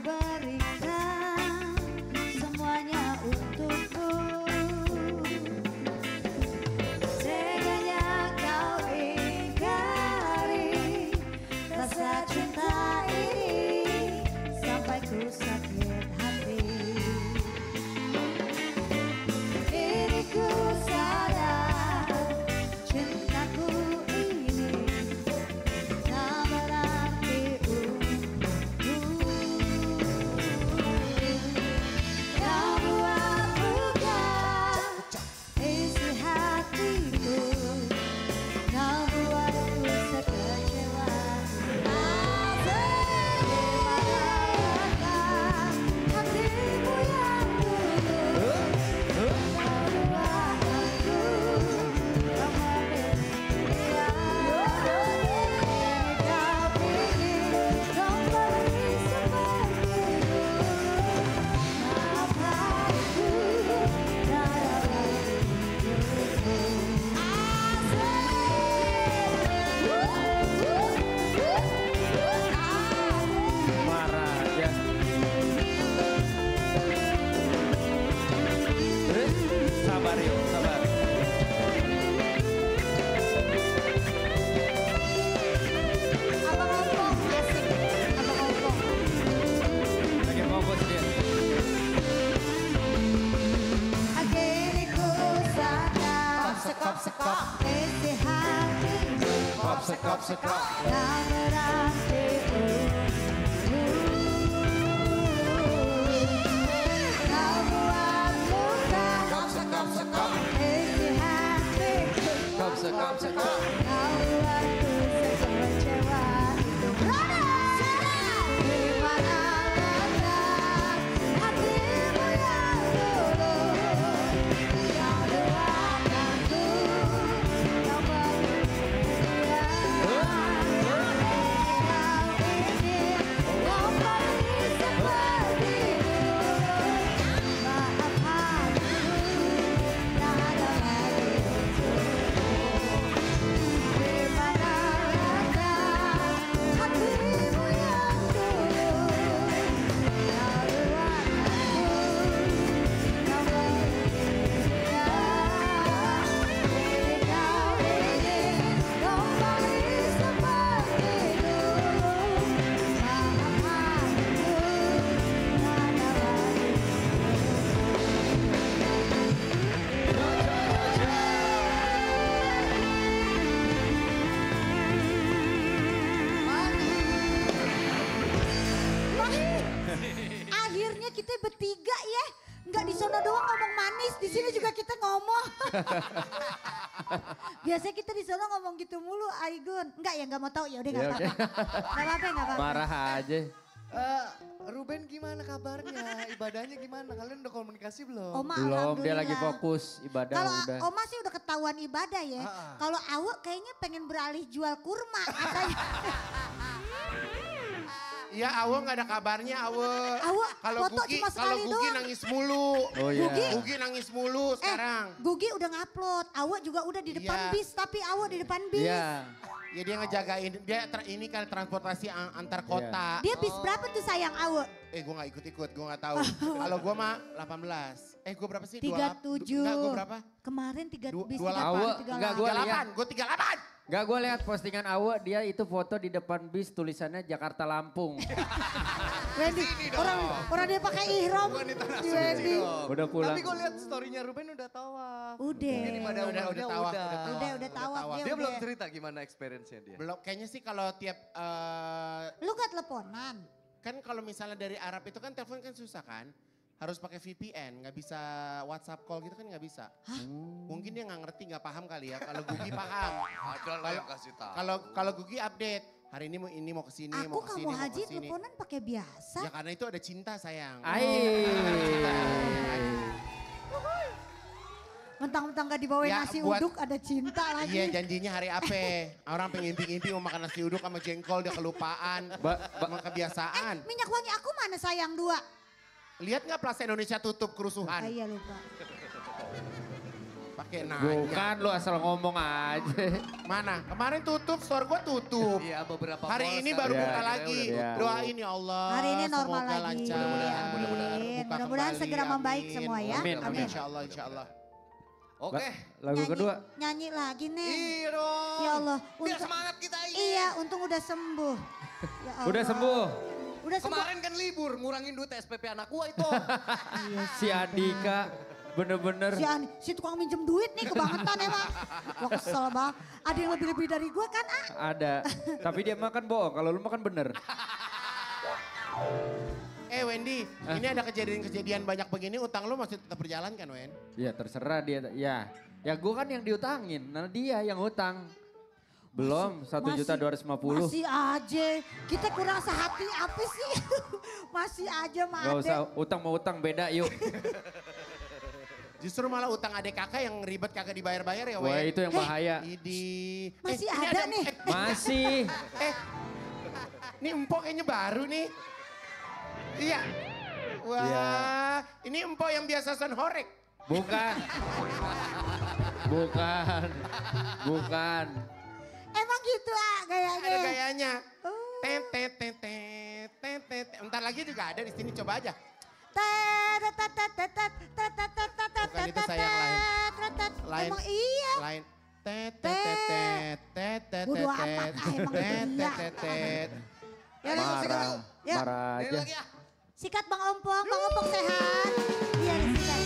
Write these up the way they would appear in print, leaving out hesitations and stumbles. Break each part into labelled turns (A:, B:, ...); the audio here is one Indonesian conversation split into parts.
A: berikan semuanya untukku. Teganya kau ingkari rasa cinta ini sampai ku sakit hati. Kini ku sadar cintaku ini tak berarti untukku. Kau buat luka isi hatiku, kau buatku sekecewa. Hatimu yang dulu kau buat aku bahagia. Kini kau ingin kembali seperti dulu. Maafkan aku tak dapat
B: Marah aja. Sabar yuk, sabar.
A: Abang Ompong, asik. Abang Ompong.
B: Lagi fokus dia.
A: Kini ku sadar isi hatiku
B: Kop sekop sekop.
A: tak berarti untukku. Kau buat luka isi hatiku,
B: Kop sekop sekop.
A: kau buatku sekecewa itu. Di mana letak hatimu yang dulu kau doakanku kembali setia. Kau ingin kembali seperti dulu. Maafkan aku tak ada lagi untukmu. Di mana letak hatimu yang dulu kau doakanku kembali setia. Kini kau ingin kembali seperti dulu. Maafkan aku tak ada lagi Akhirnya kita bertiga ya, nggak di sana doang ngomong manis, di sini juga kita ngomong. Biasanya kita di sana ngomong gitu mulu, Aigun. Enggak ya, nggak mau tahu ya, udah nggak
B: Ya,
A: apa-apa. Nggak apa-apa, nggak apa-apa.
B: Marah aja.
C: Ruben gimana kabarnya? Ibadahnya gimana? Kalian udah komunikasi belum?
A: Oma
B: Belum, dia lagi
A: alhamdulillah.
B: fokus ibadah
A: Kalau
B: udah.
A: Oma sih udah ketahuan ibadah ya. Kalau Awak kayaknya pengen beralih jual kurma katanya.
D: Iya, Awe nggak ada kabarnya, Awe.
A: Awe
D: Kalau
A: foto
D: Gugi,
A: cuma
D: kalau
A: sekali
D: Gugi
A: doang.
D: nangis mulu.
B: Oh iya.
D: Gugi nangis mulu sekarang.
A: Gugi udah ngupload. Awak juga udah di depan
D: Iya.
A: bis, tapi Awak di depan bis.
B: Iya.
D: Ya dia ngejagain, ini kan transportasi antar kota.
A: Dia bis berapa tuh sayang Awak?
D: Gue gak ikut-ikut, gue gak tahu. Kalau gue mah 18. Gue berapa sih?
A: 37.
D: Enggak, gue berapa?
A: Kemarin bis
D: 28.
B: Awak, enggak, gua lihat.
D: 38, gue 38.
B: Gak, gue lihat postingan Awe, dia itu foto di depan bis tulisannya Jakarta Lampung.
A: Wendy, orang dia pakai ihram.
C: Bukan di tanah
A: Si
C: suci
A: Wendy.
C: dong.
B: Udah pulang.
C: Tapi gue lihat storynya Ruben udah tawaf.
A: Udah.
C: Mungkin ibadah
D: Udah
C: umrahnya
D: tawaf,
C: udah.
A: Udah tawaf
D: tawaf.
C: Dia belum
A: udah.
C: cerita gimana experience-nya dia.
D: Belum, kayaknya sih kalau tiap,
A: Lu gak teleponan?
D: kan kalau misalnya dari Arab itu kan telepon kan susah kan. Harus pakai VPN, nggak bisa WhatsApp call gitu kan nggak bisa. Mungkin dia nggak ngerti, nggak paham kali ya. Kalau Gugi paham.
C: Ada lah yang kasih tahu.
D: Kalau Gugi update, hari ini mau kesini,
A: Aku
D: mau kesini,
A: kamu
D: mau
A: haji
D: kesini.
A: teleponan pakai biasa.
D: Ya karena itu ada cinta sayang.
A: Mentang-mentang gak dibawain
D: Ya,
A: nasi
D: buat-
A: uduk ada cinta lagi.
D: Iya janjinya hari apa? Orang pengimpi-impi mau makan nasi uduk sama jengkol dia kelupaan. Emang kebiasaan.
A: Minyak wangi aku mana sayang dua?
D: Lihat nggak Plaza Indonesia tutup
A: Ah,
D: kerusuhan?
A: iya lupa.
D: pakai nanya.
B: Bukan, lu asal ngomong aja.
D: Mana? Kemarin tutup, store gua tutup.
C: Iya beberapa
D: Hari
C: mall
D: ini
C: sekarang
D: baru
B: Iya,
D: buka
B: iya,
D: lagi.
B: udah tutup.
D: Doain ya Allah.
A: Hari ini normal
D: semoga
A: lagi.
D: lancar.
C: Mudah-mudahan,
A: Amin.
D: Buka
A: Mudah-mudahan
D: kembali,
A: segera membaik
D: amin.
A: semua ya.
B: Amin, amin.
D: Insya Allah, insya Allah.
C: Oke.
B: Lagu kedua.
A: Nyanyi lagi nih.
C: Iya dong.
A: Ya Allah.
C: Biar
A: untung-
C: semangat kita ini.
A: Iya, untung udah sembuh. Ya Allah.
B: Udah sembuh.
A: Udah sembuh.
C: Kemarin kan libur, ngurangin duit SPP anak gua itu.
B: Si Andika bener-bener.
A: Si tukang minjem duit nih kebangetan emang. Wah kesel banget. Ada yang lebih-lebih dari gue kan ah.
B: Ada. Tapi dia makan bohong, kalau lu makan bener.
D: Wendy, ini ada kejadian-kejadian banyak begini, utang lu masih tetap berjalan kan Wen?
B: Ya terserah dia. Ya gue kan yang diutangin, nah dia yang utang. Belum, 1.250.000.
A: Masih aja, kita kurang sehati apa sih? Masih aja mah
B: Gak usah,
A: Ade.
B: utang mau utang beda yuk.
D: Justru malah utang adik kakak yang ribet kagak dibayar-bayar ya Wen?
B: Wah itu yang bahaya.
D: Idi.
A: Masih
D: ini
A: ada nih.
B: Masih.
D: Ini empok kayaknya baru nih. Iya. Wah,
B: Iya.
D: ini empok yang biasa son horek.
B: Bukan. Bukan.
A: Emang gitu ah gayanya.
D: Ada gayanya.
A: Oh.
D: Tet, tet, tet, tet, tet, tet. Bentar lagi juga ada di sini, coba aja. Bukan itu sayang lain.
A: Emang iya.
D: Lain. Tet, tet, tet, tet, tet, tet,
A: Bodo amat,
D: tet,
A: emang
D: tet,
A: iya.
D: tet, tet, tet.
C: Ya, udah, sikat
B: Marah,
C: dulu.
A: Ya.
B: marah
C: Ini
B: aja.
C: lagi ya.
A: Sikat Bang Ompong sehat. Iya disikat.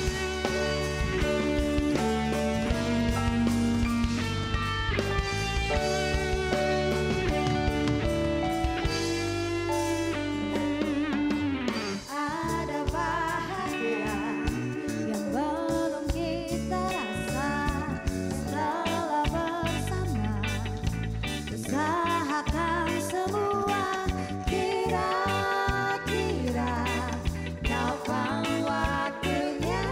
A: Ada bahagia yang belum kita rasa setelah bersama. Usahakan semua kira-kira kapan waktunya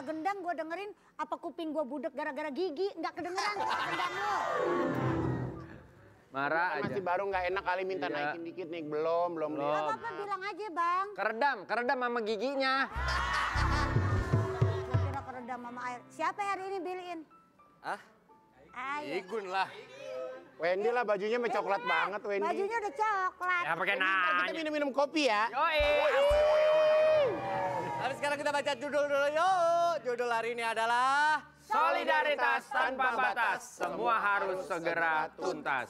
A: gendang gue dengerin, apa kuping gue budek gara-gara gigi, nggak kedengeran gendang lo.
B: Marah aja.
D: Masih baru nggak enak kali minta naikin dikit nih. Belum.
A: Gak apa-apa bilang aja bang.
B: Keredam sama giginya.
A: Gue kira keredam sama air. Siapa yang hari ini biliin?
C: Ah?
A: Ayo.
C: Igun lah.
D: Wendy lah bajunya coklat banget Wendy.
A: Bajunya udah coklat.
B: Ya pakai
D: Ntar kita
B: nanya.
D: minum kopi ya.
C: Tapi sekarang kita baca judul dulu yuk. Judul hari ini adalah
B: Solidaritas tanpa batas, semua harus segera tuntas.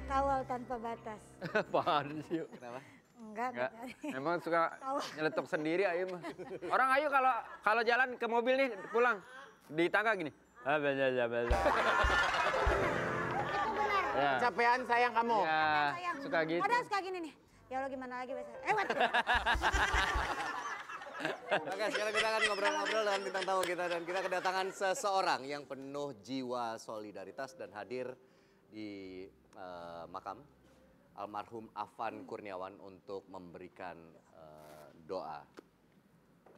A: Kawal tanpa batas.
B: Apaan sih?
C: Kenapa?
A: Enggak.
B: Emang suka nyeletuk sendiri Ayu mah. Orang Ayu kalau jalan ke mobil nih pulang di tangga gini. Ah bener.
A: Itu benar.
B: Ya.
D: Capean sayang kamu.
B: Ya,
A: Sayang.
B: suka gitu.
A: Ada suka gini nih. Ya Allah gimana lagi besok.
C: Oke, sekarang kita akan ngobrol-ngobrol dengan bintang tamu kita. Dan kita kedatangan seseorang yang penuh jiwa solidaritas dan hadir di makam almarhum Afan Kurniawan untuk memberikan doa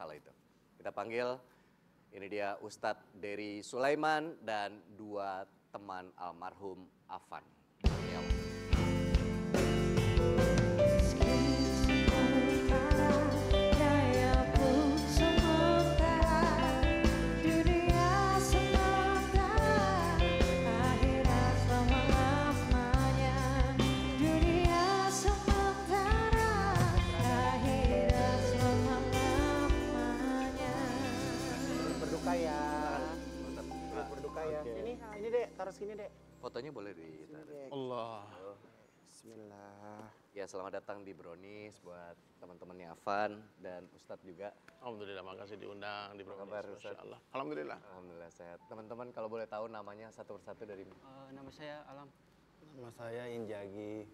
C: kala itu. Kita panggil, ini dia Ustadz Dery Sulaiman dan dua teman almarhum Afan Kurniawan.
D: Berduka ya. Berduka ya. Ini dek, taruh sini dek.
C: Fotonya boleh ditaruh.
D: Allah. Bismillah.
C: Ya, selamat datang di Brownies buat teman-temannya Afan dan Ustadz juga.
D: Alhamdulillah, makasih diundang di program
C: kabar,
D: ini.
C: Ustaz?
D: Masya Allah. Alhamdulillah.
C: Alhamdulillah sehat. Teman-teman kalau boleh tahu namanya satu persatu dari
E: Nama saya Alam.
F: Nama saya Injagi.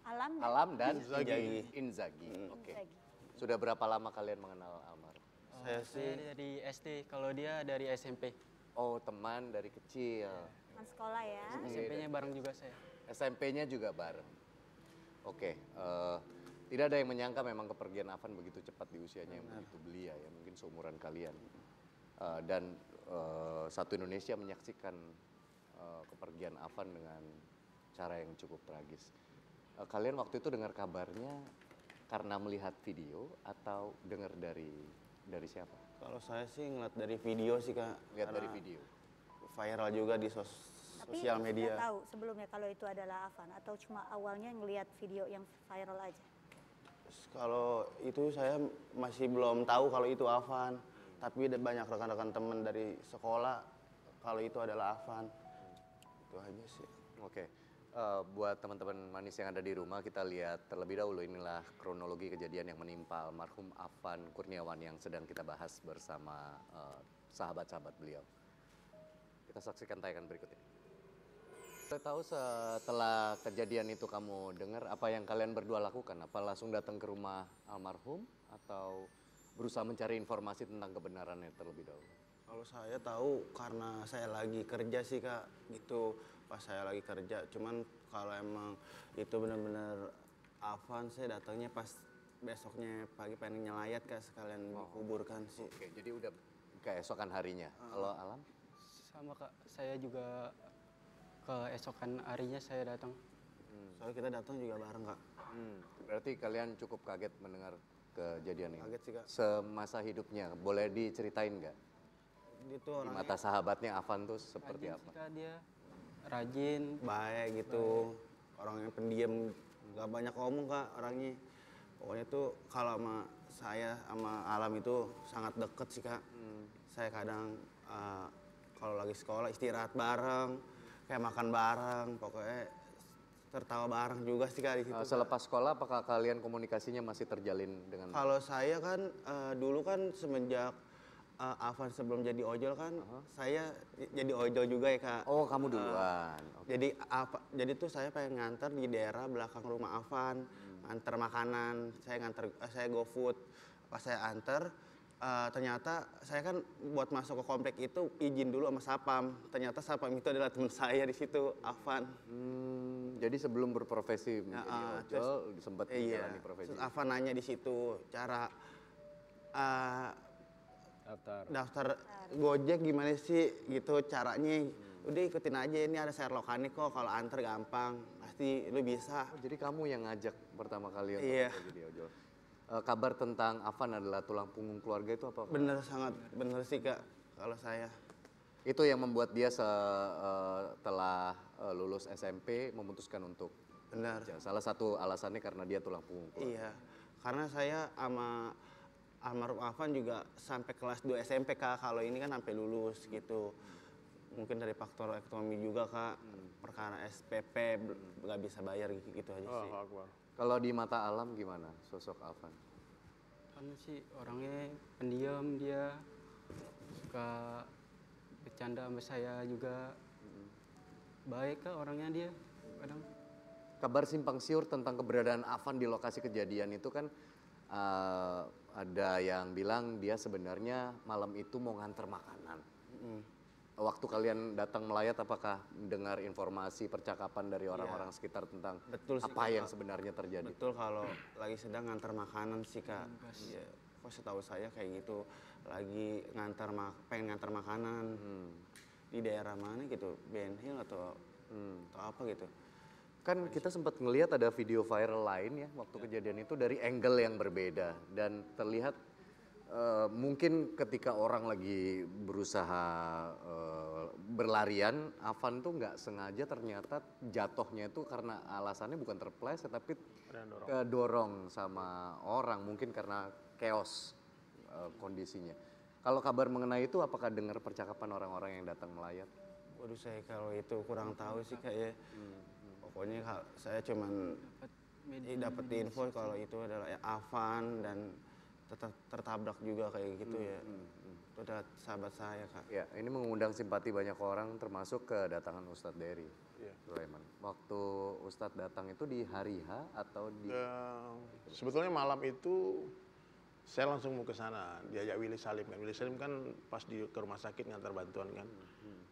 A: Alam dan
C: Alam dan
F: Inzaghi.
C: Inzaghi. Oke.
A: Inzaghi.
C: Sudah berapa lama kalian mengenal almarhum?
F: Saya sih
E: dari SD, kalau dia dari SMP.
C: Oh, teman dari kecil.
A: teman sekolah ya.
E: SMP-nya bareng juga saya.
C: SMP-nya juga bareng. Oke, tidak ada yang menyangka memang kepergian Afan begitu cepat di usianya yang begitu belia ya, mungkin seumuran kalian. Dan satu Indonesia menyaksikan kepergian Afan dengan cara yang cukup tragis. Kalian waktu itu dengar kabarnya karena melihat video atau dengar dari siapa?
F: kalau saya sih ngeliat dari video sih Kak.
C: Lihat dari
F: Karena
C: video.
F: Viral juga di
A: Tapi
F: sosial
A: sudah
F: media.
A: tahu sebelumnya kalau itu adalah Afan atau cuma awalnya ngelihat video yang viral aja.
F: Terus kalau itu saya masih belum tahu kalau itu Afan. Tapi ada banyak rekan-rekan teman dari sekolah kalau itu adalah Afan. Itu aja sih.
C: Oke, buat teman-teman manis yang ada di rumah, kita lihat terlebih dahulu inilah kronologi kejadian yang menimpa almarhum Afan Kurniawan yang sedang kita bahas bersama sahabat-sahabat beliau. Kita saksikan tayangan berikut ini. Saya tahu setelah kejadian itu kamu dengar apa yang kalian berdua lakukan? Apa langsung datang ke rumah almarhum atau berusaha mencari informasi tentang kebenarannya terlebih dahulu?
F: Kalau saya tahu karena saya lagi kerja sih Kak, gitu. Pas saya lagi kerja, cuman kalau emang itu benar-benar Afan, saya datangnya pas besoknya pagi pengen nyelayat Kak, sekalian dikuburkan sih.
C: Oke, jadi udah keesokan harinya. Kalau Alam?
E: Sama Kak, saya juga keesokan harinya saya datang.
F: Soalnya kita datang juga bareng Kak.
C: Berarti kalian cukup kaget mendengar kejadian ini?
F: Kaget sih, Kak.
C: Semasa hidupnya, boleh diceritain nggak?
F: Dia tuh
C: Di
F: orangnya
C: mata sahabatnya Afan tuh seperti
E: Rajin
C: apa?
E: sih, Kak, dia rajin.
F: baik gitu, orangnya pendiam, nggak banyak ngomong Kak orangnya. Pokoknya tuh kalau sama saya sama Alam itu sangat deket sih Kak. Saya kadang kalau lagi sekolah istirahat bareng, kayak makan bareng, pokoknya tertawa bareng juga sih Kak di situ.
C: Selepas sekolah apakah kalian komunikasinya masih terjalin dengan
F: Kalau saya kan dulu kan semenjak Afan sebelum jadi ojol kan, saya jadi ojol juga ya Kak.
C: Oh, kamu duluan. Oke.
F: Jadi tuh saya pengen nganter di daerah belakang rumah Afan, nganter makanan, saya GoFood. Pas saya anter, ternyata saya kan buat masuk ke komplek itu izin dulu sama Sapam. Ternyata Sapam itu adalah teman saya di situ, Afan.
C: Jadi sebelum berprofesi menjadi ojol, sempat menjalani profesi.
F: Terus Afan nanya di situ cara daftar Gojek gimana sih gitu caranya. Udah ikutin aja, ini ada Sherlockannya kok, kalau anter gampang, pasti lu bisa.
C: Oh, jadi kamu yang ngajak pertama kali untuk
F: Iya.
C: jadi ojol. Kabar tentang Afan adalah tulang punggung keluarga itu apa?
F: Bener, sangat bener sih Kak, kalau saya.
C: Itu yang membuat dia setelah lulus SMP memutuskan untuk
F: Benar.
C: kerja. Salah satu alasannya karena dia tulang punggung keluarga.
F: Iya, karena saya sama almarhum Afan juga sampai kelas 2 SMP Kak, kalau ini kan sampai lulus gitu. Mungkin dari faktor ekonomi juga Kak, perkara SPP nggak bisa bayar gitu aja sih.
C: Kalau di mata alam gimana sosok Afan?
E: Kan sih orangnya pendiam, dia suka bercanda sama saya juga. Baik Kak orangnya dia kadang.
C: Kabar simpang siur tentang keberadaan Afan di lokasi kejadian itu kan ada yang bilang dia sebenarnya malam itu mau nganter makanan. Waktu kalian datang melayat, apakah mendengar informasi percakapan dari orang-orang sekitar tentang
F: Betul sih,
C: apa
F: Kak.
C: yang sebenarnya terjadi?
F: Betul, kalau lagi sedang ngantar makanan sih Kak. Iya, kok setahu saya kayak gitu. Lagi pengen ngantar makanan di daerah mana gitu, Ben Hill atau apa gitu.
C: Kan kita sempat ngelihat ada video viral lain ya waktu kejadian itu dari angle yang berbeda dan terlihat mungkin ketika orang lagi berusaha berlarian, Afan tuh nggak sengaja ternyata jatuhnya itu karena alasannya bukan terpleset tapi kedorong sama orang, mungkin karena chaos kondisinya. Kalau kabar mengenai itu, apakah dengar percakapan orang-orang yang datang melayat?
F: Waduh, saya kalau itu kurang tahu sih Kak ya. Pokoknya saya cuman dapat info kalau itu adalah Afan dan tertabrak juga kayak gitu ya. Itu adalah sahabat saya Kak.
C: Ya, ini mengundang simpati banyak orang termasuk kedatangan Ustadz Dery. Sulaiman. Waktu Ustadz datang itu di hari H atau di...
G: Sebetulnya malam itu saya langsung mau ke sana, diajak Willy Salim kan. Willy Salim kan pas ke rumah sakit ngantar bantuan kan.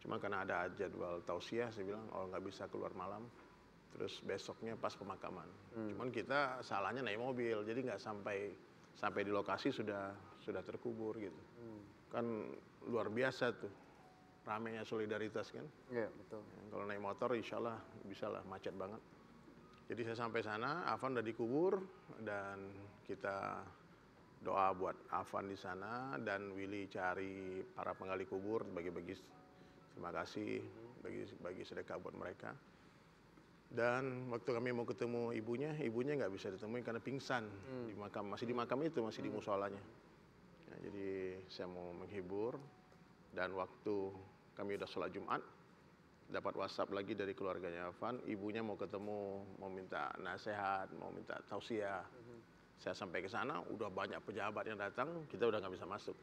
G: Cuma karena ada jadwal tausiah, saya bilang nggak bisa keluar malam. Terus besoknya pas pemakaman. Cuman kita salahnya naik mobil, jadi nggak sampai di lokasi sudah terkubur gitu. Kan luar biasa tuh ramenya solidaritas kan.
C: Iya, betul.
G: Kalau naik motor insya Allah bisa lah, macet banget. Jadi saya sampai sana, Afan udah dikubur dan kita doa buat Afan di sana dan Willy cari para penggali kubur, bagi-bagi terima kasih, bagi sedekah buat mereka. Dan waktu kami mau ketemu ibunya nggak bisa ditemuin karena pingsan di makam, masih di makam itu, masih di musolanya. Ya, jadi saya mau menghibur dan waktu kami udah sholat Jumat, dapat WhatsApp lagi dari keluarganya Afan, ibunya mau ketemu, mau minta nasihat, mau minta tausiah. Saya sampai ke sana, udah banyak pejabat yang datang, kita udah nggak bisa masuk.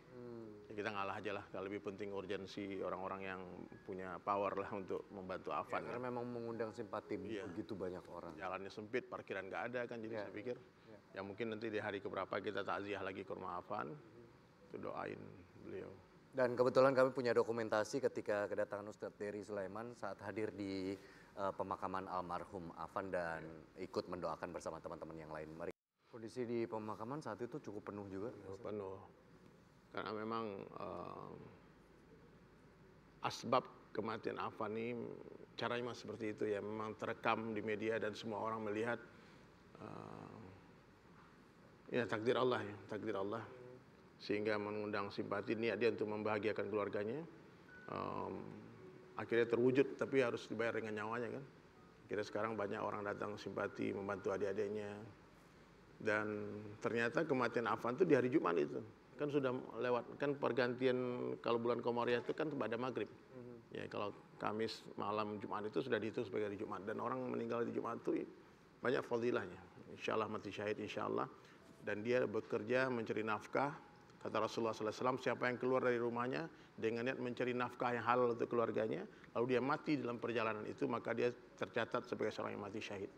G: Ya, kita ngalah aja lah, kalau lebih penting urgensi orang-orang yang punya power lah untuk membantu Afan.
C: Ya, karena memang mengundang simpati begitu banyak orang.
G: Jalannya sempit, parkiran nggak ada kan, jadi saya pikir ya mungkin nanti di hari keberapa kita takziah lagi ke rumah Afan, itu doain beliau.
C: Dan kebetulan kami punya dokumentasi ketika kedatangan Ustadz Dery Sulaiman saat hadir di pemakaman almarhum Afan dan ikut mendoakan bersama teman-teman yang lain. Mari. Kondisi di pemakaman saat itu cukup penuh juga.
G: Penuh. Karena memang asbab kematian Afan ini caranya memang seperti itu ya. Memang terekam di media dan semua orang melihat ya takdir Allah ya, takdir Allah. Sehingga mengundang simpati, niat dia untuk membahagiakan keluarganya. Akhirnya terwujud, tapi harus dibayar dengan nyawanya kan. Kira sekarang banyak orang datang simpati, membantu adik-adiknya. Dan ternyata kematian Afan itu di hari Jumat itu. Kan sudah lewat, kan pergantian kalau bulan Komariah itu kan pada maghrib. Ya, kalau Kamis malam Jumat itu sudah dihitung sebagai hari Jumat. Dan orang meninggal di Jumat itu banyak fadilahnya. Insya Allah mati syahid, insya Allah. Dan dia bekerja mencari nafkah. Kata Rasulullah SAW, siapa yang keluar dari rumahnya dengan niat mencari nafkah yang halal untuk keluarganya, lalu dia mati dalam perjalanan itu, maka dia tercatat sebagai seorang yang mati syahid.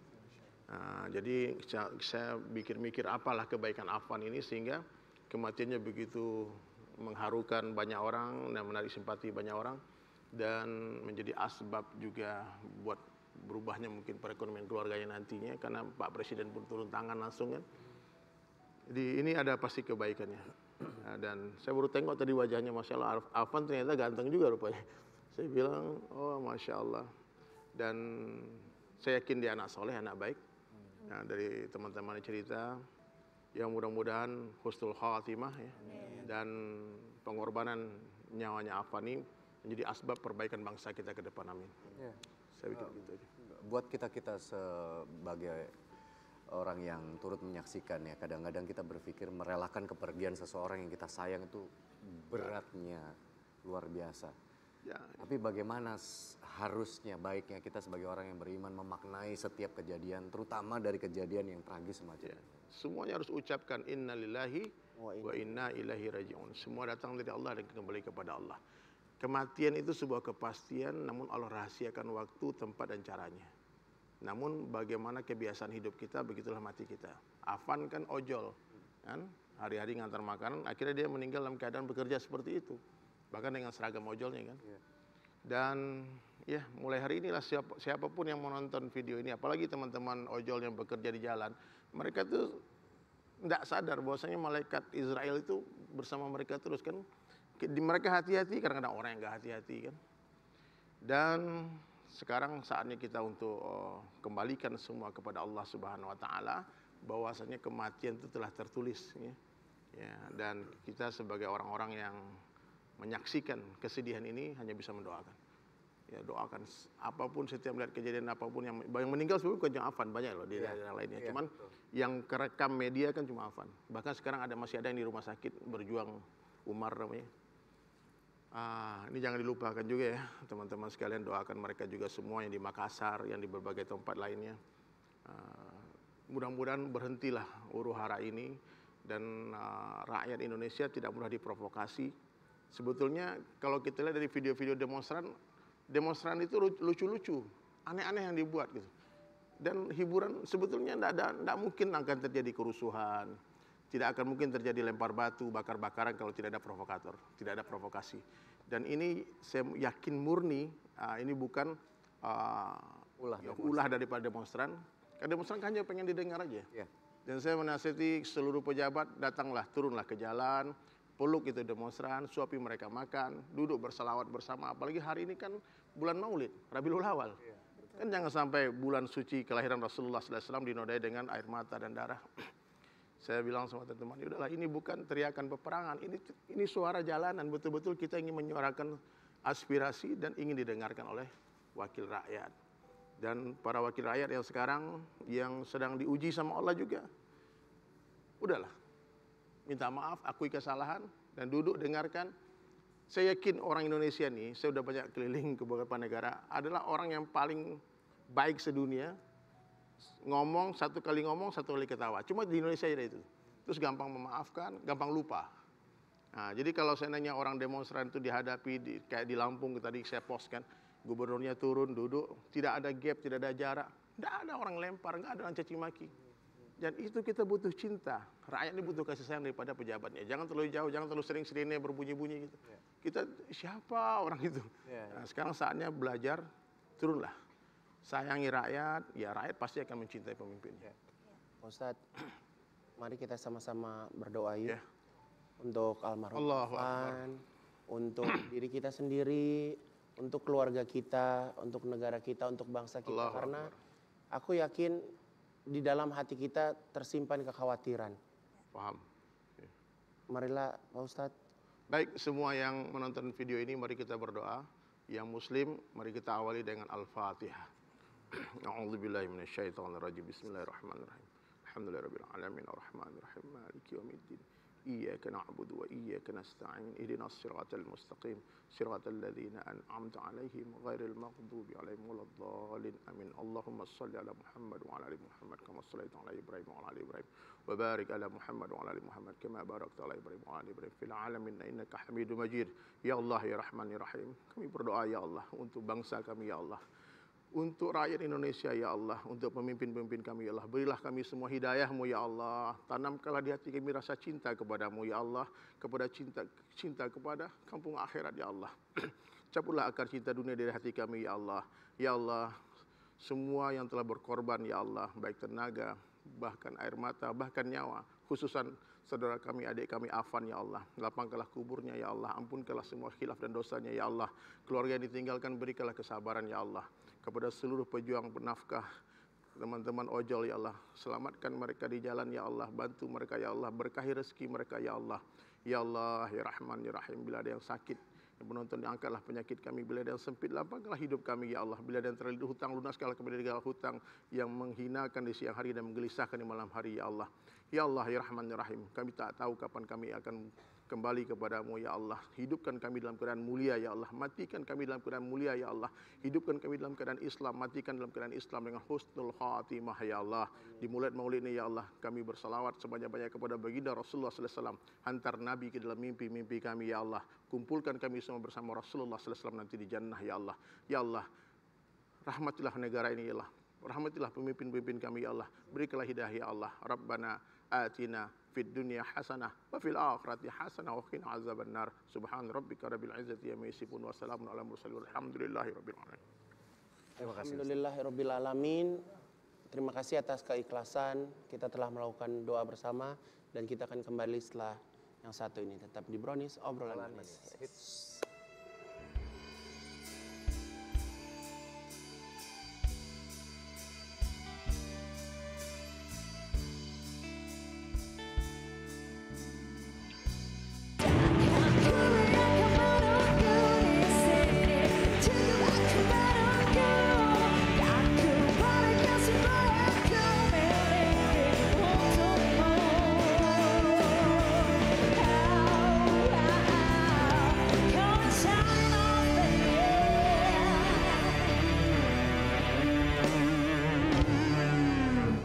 G: Nah, jadi saya mikir-mikir apalah kebaikan Afan ini sehingga kematiannya begitu mengharukan banyak orang dan menarik simpati banyak orang dan menjadi asbab juga buat berubahnya mungkin perekonomian keluarganya nantinya karena Pak Presiden pun turun tangan langsung kan. Jadi ini ada pasti kebaikannya. Nah, dan saya baru tengok tadi wajahnya, Masya Allah, Afan ternyata ganteng juga rupanya. Saya bilang, oh Masya Allah. Dan saya yakin dia anak soleh, anak baik. Nah, dari teman-teman cerita, yang mudah-mudahan husnul khatimah ya. Dan pengorbanan nyawanya Afan ini menjadi asbab perbaikan bangsa kita ke depan, amin. Saya pikir gitu aja.
C: Buat kita sebagai orang yang turut menyaksikan ya, kadang-kadang kita berpikir merelakan kepergian seseorang yang kita sayang itu beratnya luar biasa.
G: Ya,
C: Tapi bagaimana harusnya, baiknya kita sebagai orang yang beriman memaknai setiap kejadian, terutama dari kejadian yang tragis semacam ini.
G: semuanya harus ucapkan innalillahi wa inna ilaihi raji'un. Semua datang dari Allah dan kembali kepada Allah. Kematian itu sebuah kepastian, namun Allah rahasiakan waktu, tempat, dan caranya. Namun bagaimana kebiasaan hidup kita, begitulah mati kita. Afan kan ojol, kan? Hari-hari ngantar makanan, akhirnya dia meninggal dalam keadaan bekerja seperti itu. Bahkan dengan seragam ojolnya kan. Dan ya mulai hari inilah siapapun yang menonton video ini, apalagi teman-teman ojol yang bekerja di jalan, mereka tuh tidak sadar bahwasanya malaikat Israel itu bersama mereka terus kan. Mereka hati-hati, kadang-kadang orang yang nggak hati-hati kan. Dan sekarang saatnya kita untuk kembalikan semua kepada Allah Subhanahu wa taala, bahwasanya kematian itu telah tertulis ya. Ya, dan kita sebagai orang-orang yang menyaksikan kesedihan ini hanya bisa mendoakan. Ya, doakan apapun, setiap melihat kejadian apapun yang meninggal sebenarnya bukan cuma Afan, banyak loh di daerah lainnya. Cuman yang kerekam media kan cuma Afan. Bahkan sekarang masih ada yang di rumah sakit berjuang, Umar namanya. Ini jangan dilupakan juga ya, teman-teman sekalian, doakan mereka juga semua yang di Makassar, yang di berbagai tempat lainnya. Mudah-mudahan berhentilah huru-hara ini dan rakyat Indonesia tidak mudah diprovokasi. Sebetulnya kalau kita lihat dari video-video demonstran itu lucu-lucu, aneh-aneh yang dibuat gitu. Dan hiburan sebetulnya tidak mungkin akan terjadi kerusuhan. Tidak akan mungkin terjadi lempar batu, bakar-bakaran kalau tidak ada provokator, tidak ada provokasi. Dan ini saya yakin murni, ini bukan ulah daripada demonstran. Karena demonstran kan hanya pengen didengar aja. Dan saya menasihati seluruh pejabat, datanglah, turunlah ke jalan, peluk itu demonstran, suapi mereka makan, duduk berselawat bersama. Apalagi hari ini kan bulan Maulid, Rabiul Awal. Kan jangan sampai bulan suci kelahiran Rasulullah SAW dinodai dengan air mata dan darah. Saya bilang sama teman-teman, udahlah ini bukan teriakan peperangan, ini suara jalanan, betul-betul kita ingin menyuarakan aspirasi dan ingin didengarkan oleh wakil rakyat. Dan para wakil rakyat yang sekarang yang sedang diuji sama Allah juga, udahlah, minta maaf, akui kesalahan dan duduk dengarkan. Saya yakin orang Indonesia nih, saya udah banyak keliling ke beberapa negara, adalah orang yang paling baik sedunia. Satu kali ngomong, satu kali ketawa. Cuma di Indonesia ada itu. Terus gampang memaafkan, gampang lupa. Nah, jadi kalau saya nanya orang demonstran itu dihadapi, kayak di Lampung tadi saya post kan, gubernurnya turun, duduk, tidak ada gap, tidak ada jarak. Tidak ada orang lempar, nggak ada orang caci maki. Dan itu kita butuh cinta. Rakyat ini butuh kasih sayang daripada pejabatnya. Jangan terlalu jauh, jangan terlalu sering sirinnya berbunyi-bunyi gitu. Kita siapa orang itu? Nah, sekarang saatnya belajar, turunlah. Sayangi rakyat, ya rakyat pasti akan mencintai pemimpinnya.
D: Ustadz, mari kita sama-sama berdoa yuk. Untuk almarhum Afan, untuk diri kita sendiri, untuk keluarga kita, untuk negara kita, untuk bangsa kita. Karena aku yakin di dalam hati kita tersimpan kekhawatiran.
G: Paham.
D: Marilah Pak Ustadz.
G: Baik, semua yang menonton video ini mari kita berdoa. Yang Muslim, mari kita awali dengan Al-Fatihah. A'udzubillahi minasyaitonirrajim. Bismillahirrahmanirrahim. Alhamdulillahirabbil alamin arrahmanir rahim maliki yaumiddin. Iyyaka na'budu wa iyyaka nasta'in. Ihdinas siratal mustaqim. Siratal ladzina an'amta 'alaihim ghairil maghdubi 'alaihim waladdallin. Amin. Allahumma shalli ala Muhammad wa ala ali Muhammad kama shallaita ala Ibrahim wa ala ali Ibrahim. Wa barik ala Muhammad wa ala ali Muhammad kama barakta ala Ibrahim wa ala ali Ibrahim fil alamin innaka Hamidum Majid. Ya Allah ya Rahman ya Rahim. Kami berdoa ya Allah untuk bangsa kami ya Allah. untuk rakyat Indonesia ya Allah, untuk pemimpin-pemimpin kami ya Allah. Berilah kami semua hidayah-Mu ya Allah. Tanamkanlah di hati kami rasa cinta kepada-Mu ya Allah, kepada cinta kepada kampung akhirat ya Allah. Cabutlah akar cinta dunia dari hati kami ya Allah. Ya Allah, semua yang telah berkorban ya Allah, baik tenaga, bahkan air mata, bahkan nyawa, khususan saudara kami, adik kami Afan ya Allah. Lapangkanlah kuburnya ya Allah, ampunkanlah semua khilaf dan dosanya ya Allah. Keluarga yang ditinggalkan berikanlah kesabaran ya Allah. Kepada seluruh pejuang penafkah, teman-teman ojol ya Allah, selamatkan mereka di jalan ya Allah, bantu mereka ya Allah, berkahi rezeki mereka ya Allah. Ya Allah, ya Rahman, ya Rahim, bila ada yang sakit, yang penonton, angkatlah penyakit kami. Bila ada yang sempit, lapangkanlah hidup kami ya Allah. Bila ada yang terlilit hutang, lunaskanlah kami dari segala hutang yang menghinakan di siang hari dan menggelisahkan di malam hari ya Allah. Ya Allah, ya Rahman, ya Rahim, kami tak tahu kapan kami akan kembali kepadamu ya Allah. Hidupkan kami dalam keadaan mulia ya Allah. Matikan kami dalam keadaan mulia ya Allah. Hidupkan kami dalam keadaan Islam. Matikan dalam keadaan Islam dengan husnul khatimah ya Allah. Di maulid ini ya Allah, kami bersalawat sebanyak-banyak kepada baginda Rasulullah sallallahu alaihi wasallam. Hantar Nabi ke dalam mimpi-mimpi kami ya Allah. Kumpulkan kami semua bersama Rasulullah sallallahu alaihi wasallam nanti di jannah ya Allah. Ya Allah, rahmatilah negara ini ya Allah. Rahmatilah pemimpin-pemimpin kami ya Allah. Berikanlah hidayah ya Allah. Rabbana atina fid dunya hasanah wa fil akhirati hasanah wa qina azabannar. Subhan rabbika rabbil izzati amma yasifun wa salamun alal mursalin walhamdulillahi rabbil alamin.
C: Terima kasih.
D: Alhamdulillahirabbil alamin. Terima kasih atas keikhlasan. Kita telah melakukan doa bersama dan kita akan kembali setelah yang satu ini. Tetap di Brownies obrolan manis.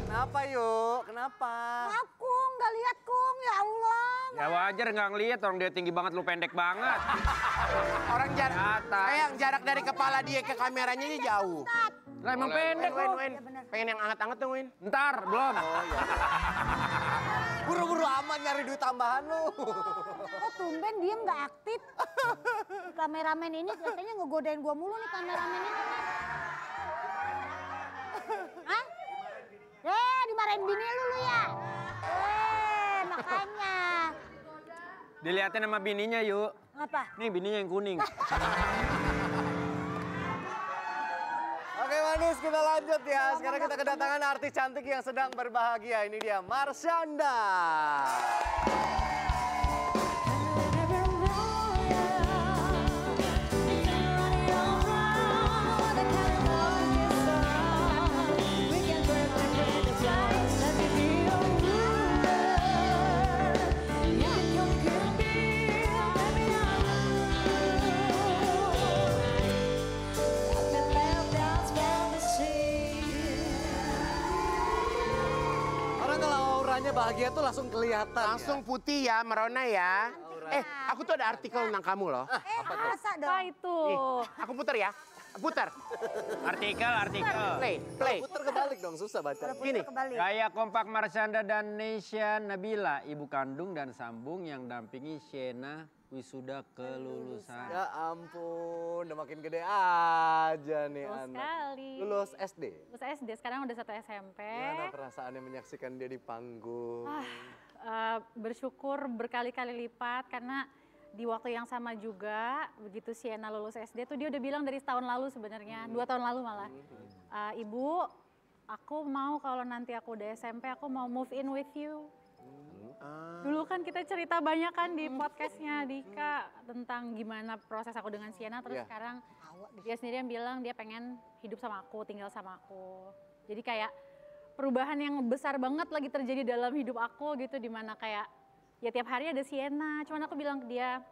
C: Kenapa yuk? Kenapa?
A: Aku nggak lihat Kung, ya Allah.
B: Ya wajar nggak ngeliat, orang dia tinggi banget, lu pendek banget.
D: Orang jarak,
B: Atas.
D: sayang jarak dari kepala dia ke kameranya ini jauh.
B: Lah emang pendek lu.
D: Win. Pengen yang anget-anget dong, Win.
B: Ntar, belum.
C: Buru-buru amat nyari duit tambahan lu.
A: Kok tumben diem nggak aktif? Kameramen ini kayaknya ngegodain gua mulu nih kameramen ini. Hah? Dimarahin bini lu ya? Makanya.
B: Dilihatin sama bininya yuk.
A: Apa?
B: Nih bininya yang kuning.
C: Oke manis, kita lanjut ya. Sekarang kita kedatangan artis cantik yang sedang berbahagia. Ini dia Marshanda. Orang kalau auranya bahagia tuh langsung kelihatan.
D: Langsung putih ya, merona ya. Aku tuh ada artikel tentang kamu loh.
A: Masa dong?
H: Apa itu?
D: Aku putar ya. Putar.
B: Artikel.
D: Play.
C: Puter kebalik dong, susah baca.
D: Gini.
A: Kembali.
B: Gaya kompak Marshanda dan Nesya Nabila, ibu kandung dan sambung yang dampingi Shena wisuda kelulusan.
C: Ya ampun, udah makin gede aja nih
H: Betul
C: anak.
H: sekali.
C: Lulus SD.
H: Lulus SD, sekarang udah 1 SMP.
C: Gimana perasaannya menyaksikan dia di panggung?
H: Bersyukur berkali-kali lipat karena di waktu yang sama juga begitu Sienna lulus SD tuh dia udah bilang dari tahun lalu sebenarnya, 2 tahun lalu malah. Ibu, aku mau kalau nanti aku udah SMP aku mau move in with you. Dulu kan kita cerita banyak kan di podcastnya Dika tentang gimana proses aku dengan Sienna, terus sekarang dia sendiri yang bilang dia pengen hidup sama aku, tinggal sama aku. Jadi kayak perubahan yang besar banget lagi terjadi dalam hidup aku gitu, dimana kayak ya tiap hari ada Sienna. Cuman aku bilang ke dia,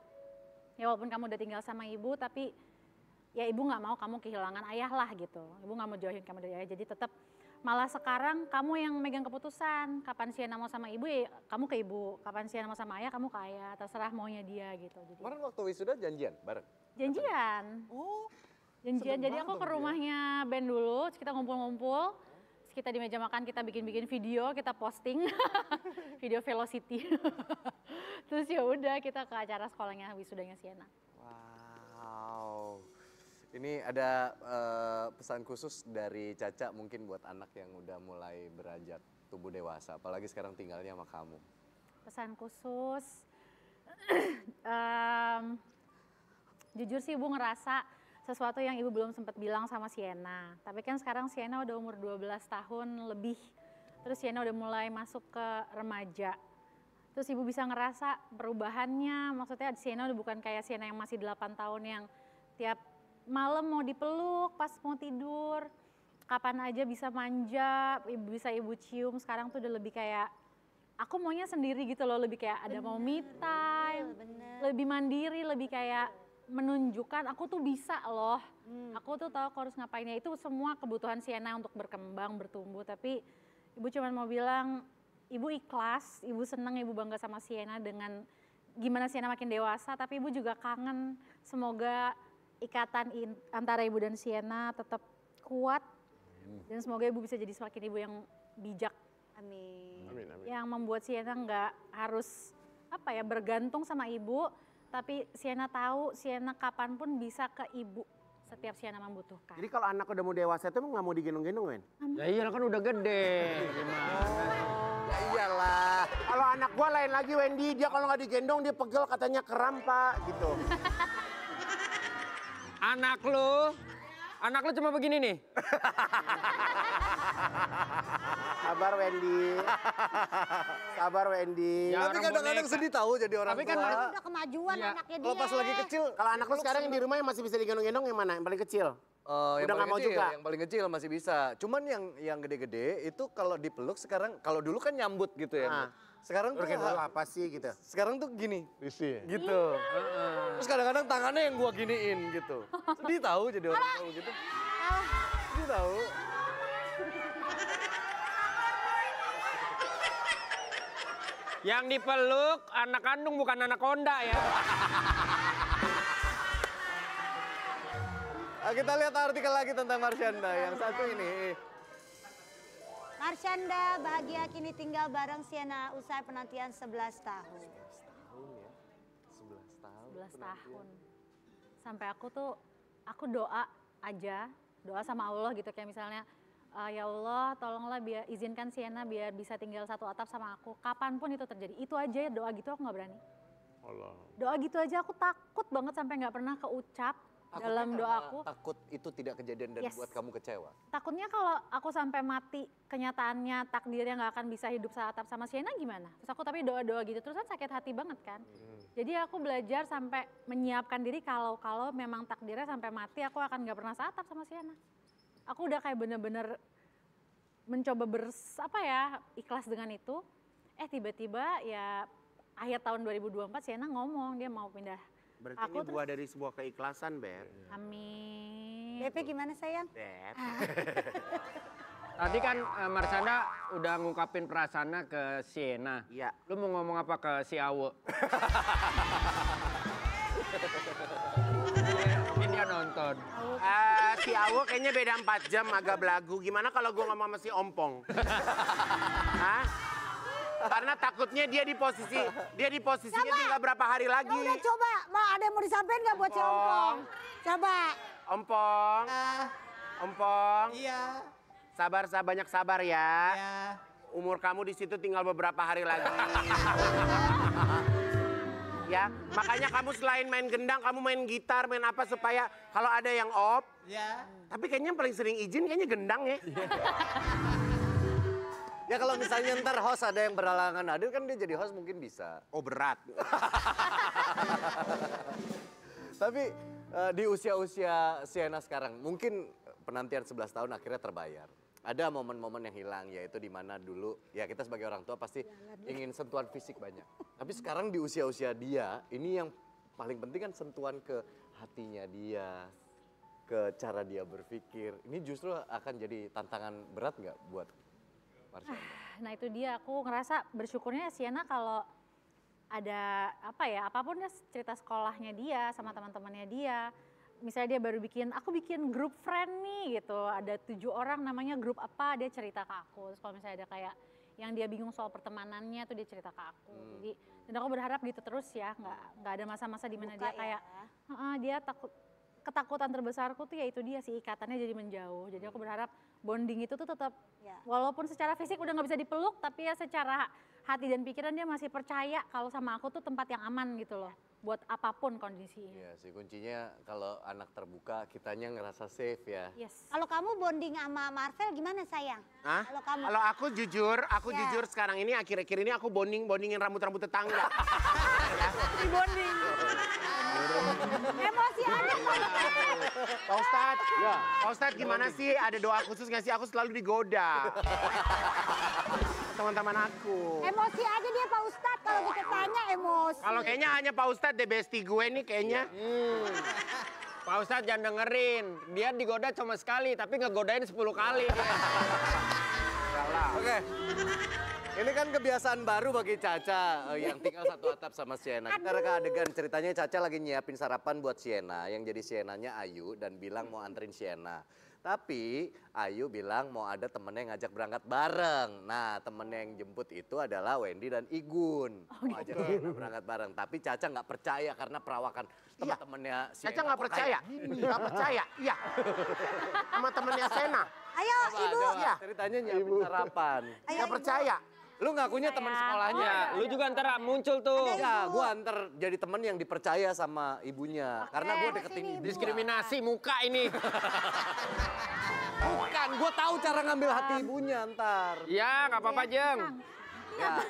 H: ya walaupun kamu udah tinggal sama ibu, tapi ya ibu nggak mau kamu kehilangan ayah lah gitu. Ibu nggak mau jauhin kamu dari ayah, jadi tetap malah sekarang kamu yang megang keputusan. Kapan Sienna mau sama ibu ya kamu ke ibu, kapan Sienna mau sama ayah kamu ke ayah, terserah maunya dia gitu. Jadi,
C: Kemarin waktu wisuda janjian bareng?
H: janjian.
C: Oh,
H: Janjian, jadi aku ke rumahnya Ben dulu, terus kita ngumpul-ngumpul, terus kita di meja makan, kita bikin-bikin video, kita posting, video Velocity. Terus ya udah kita ke acara sekolahnya, wisudanya Sienna.
C: Wow. Ini ada pesan khusus dari Caca mungkin buat anak yang udah mulai beranjak tubuh dewasa, apalagi sekarang tinggalnya sama kamu.
H: Pesan khusus, jujur sih Ibu ngerasa sesuatu yang Ibu belum sempat bilang sama Sienna. Tapi kan sekarang Sienna udah umur 12 tahun lebih, terus Sienna udah mulai masuk ke remaja. Terus Ibu bisa ngerasa perubahannya, maksudnya Sienna udah bukan kayak Sienna yang masih 8 tahun yang tiap malam mau dipeluk pas mau tidur, kapan aja bisa manja, bisa Ibu cium. Sekarang tuh udah lebih kayak, aku maunya sendiri gitu loh, lebih kayak ada mau me time, lebih mandiri, lebih kayak menunjukkan aku tuh bisa loh, aku tuh tahu aku harus ngapainnya. Itu semua kebutuhan Sienna untuk berkembang, bertumbuh. Tapi Ibu cuma mau bilang, Ibu ikhlas, Ibu senang, Ibu bangga sama Sienna dengan gimana Sienna makin dewasa. Tapi Ibu juga kangen, semoga ikatan antara Ibu dan Sienna tetap kuat. Dan semoga Ibu bisa jadi semakin ibu yang bijak.
A: Amin.
G: Amin, amin.
H: Yang membuat Sienna nggak harus bergantung sama Ibu. Tapi Sienna tahu Sienna kapanpun bisa ke Ibu setiap Sienna membutuhkan.
D: Jadi kalau anak udah mau dewasa itu emang nggak mau digendong-gendong, Wen?
B: Ya iya kan udah gede.
C: Ya iyalah.
D: Kalau anak gua lain lagi, Wendy, dia kalau nggak digendong dia pegel, katanya kram, Pak, gitu.
B: Anak lu cuma begini nih.
D: Sabar, Wendy. Sabar, Wendy.
B: Ya,
C: Tapi
B: orang
C: kadang-kadang
B: boneka.
C: sedih tahu jadi orang
B: Tapi kan
C: tua.
A: Udah kemajuan
B: Iya.
A: anaknya dia.
C: Kalau pas lagi kecil,
D: Kalau anak lu sekarang yang di rumah yang masih bisa digendong-gendong yang mana? Yang paling kecil?
C: yang
D: Udah nggak
C: paling
D: mau
C: kecil,
D: juga?
C: yang paling kecil masih bisa. Cuman yang gede-gede itu kalau dipeluk sekarang, kalau dulu kan nyambut gitu ya.
D: Ah.
C: Sekarang
D: Lu
C: tuh
D: kayak dulu apa sih gitu?
C: sekarang tuh gini,
G: Risih.
C: gitu. Terus kadang-kadang tangannya yang gua giniin gitu. Sedih tahu jadi orang tua gitu. Sedih tahu.
B: Yang dipeluk anak kandung bukan anaconda ya.
C: Kita lihat artikel lagi tentang Marsyanda. Yang satu ini.
A: Marsyanda bahagia kini tinggal bareng Sienna usai penantian 11 tahun.
C: 11 tahun.
H: 11 tahun. Sampai aku doa aja, doa sama Allah gitu kayak misalnya, ya Allah tolonglah izinkan Sienna biar bisa tinggal satu atap sama aku. Kapanpun itu terjadi, itu aja ya doa gitu aku gak berani.
G: Allah.
H: Doa gitu aja aku takut banget sampai gak pernah keucap dalam doaku.
C: Takut itu tidak kejadian dan
H: Yes.
C: buat kamu kecewa.
H: Takutnya kalau aku sampai mati, kenyataannya takdirnya nggak akan bisa hidup seatap sama Sienna gimana? Terus aku tapi doa-doa gitu terus kan sakit hati banget kan. Jadi aku belajar sampai menyiapkan diri kalau memang takdirnya sampai mati aku akan nggak pernah seatap sama Sienna. Aku udah kayak bener-bener mencoba ikhlas dengan itu. Tiba-tiba ya akhir tahun 2024 Sienna ngomong dia mau pindah.
D: Berarti
H: Aku
D: ini buah dari sebuah keikhlasan, Ber.
H: Amin.
A: Bebe gimana sayang?
D: Beb.
B: Tadi kan Marsyanda udah ngungkapin perasaannya ke Sienna.
D: Iya.
B: Lu mau ngomong apa ke si Awe? Mungkin dia nonton.
D: Si Awo kayaknya beda 4 jam agak belagu. Gimana kalau gue ngomong sama si Ompong? Hah? Karena takutnya dia di posisinya tinggal berapa hari lagi.
A: Ya udah coba, ada yang mau disampaikan nggak buat si Ompong? Coba.
D: Ompong. Ompong.
I: Iya.
D: Sabar, banyak sabar ya.
I: Iya.
D: Umur kamu di situ tinggal beberapa hari lagi. Ya, makanya kamu selain main gendang, kamu main gitar, main apa supaya kalau ada yang off.
I: Ya.
D: Tapi kayaknya yang paling sering izin kayaknya gendang ya.
C: Ya kalau misalnya ntar host ada yang berhalangan hadir kan dia jadi host mungkin bisa.
D: Oh berat.
C: Tapi di usia-usia Sienna sekarang mungkin penantian 11 tahun akhirnya terbayar. Ada momen-momen yang hilang yaitu di mana dulu ya kita sebagai orang tua pasti ingin sentuhan fisik banyak. Tapi sekarang di usia-usia dia ini yang paling penting kan sentuhan ke hatinya dia, ke cara dia berpikir. Ini justru akan jadi tantangan berat nggak buat Marsyanda?
H: Nah itu dia, aku ngerasa bersyukurnya Sienna kalau ada apapun ya cerita sekolahnya dia sama teman-temannya dia, misalnya dia baru aku bikin grup friend nih gitu, ada 7 orang namanya grup apa, dia cerita ke aku. Terus kalau misalnya ada kayak yang dia bingung soal pertemanannya tuh dia cerita ke aku. Jadi dan aku berharap gitu terus ya, nggak ada masa-masa di mana dia kayak dia ketakutan terbesarku tuh ya itu dia sih, ikatannya jadi menjauh. Jadi aku berharap bonding itu tuh tetap walaupun secara fisik udah nggak bisa dipeluk, tapi ya secara hati dan pikiran dia masih percaya kalau sama aku tuh tempat yang aman gitu loh. Buat apapun kondisinya.
C: Iya sih, kuncinya kalau anak terbuka kitanya ngerasa safe ya.
H: Yes.
A: Kalau kamu bonding sama Marvel gimana sayang?
D: Hah?
A: Kalau kamu?
D: Kalau aku jujur sekarang ini akhir-akhir ini aku bondingin rambut-rambut tetangga.
H: Di bonding.
A: Emosi aja.
D: Pak Ustadz, Pak Ustadz gimana sih? Ada doa khusus nggak sih? Aku selalu digoda. Teman-teman aku.
A: Emosi aja dia Pak Ustadz, kalau kita tanya emosi.
D: Kalau kayaknya hanya Pak Ustadz deh bestie gue nih kayaknya.
B: Pak Ustadz jangan dengerin, dia digoda cuma sekali tapi ngegodain 10 kali dia.
C: Oke. Ini kan kebiasaan baru bagi Caca yang tinggal satu atap sama Sienna. Kita reka adegan ceritanya Caca lagi nyiapin sarapan buat Sienna. Yang jadi Siennanya Ayu dan bilang mau anterin Sienna. Tapi Ayu bilang mau ada temennya yang ngajak berangkat bareng. Nah temennya yang jemput itu adalah Wendy dan Igun. Mau ajak Sienna berangkat bareng. Tapi Caca nggak percaya karena perawakan teman-temannya Sienna.
D: Caca nggak percaya? Nggak percaya? Iya. Sama temennya Sienna.
A: Ayo Ibu.
C: Iya. Ceritanya nyiapin sarapan.
D: Nggak percaya?
C: Lu ngakunya teman sekolahnya.
B: Ya, lu juga ntar muncul tuh.
C: Ya, gue antar jadi temen yang dipercaya sama ibunya. Karena gue deketin ibu.
B: Diskriminasi muka ini.
C: Bukan, gue tahu cara ngambil hati ibunya ntar.
B: Ya, nggak apa-apa Jeng.
C: Ya.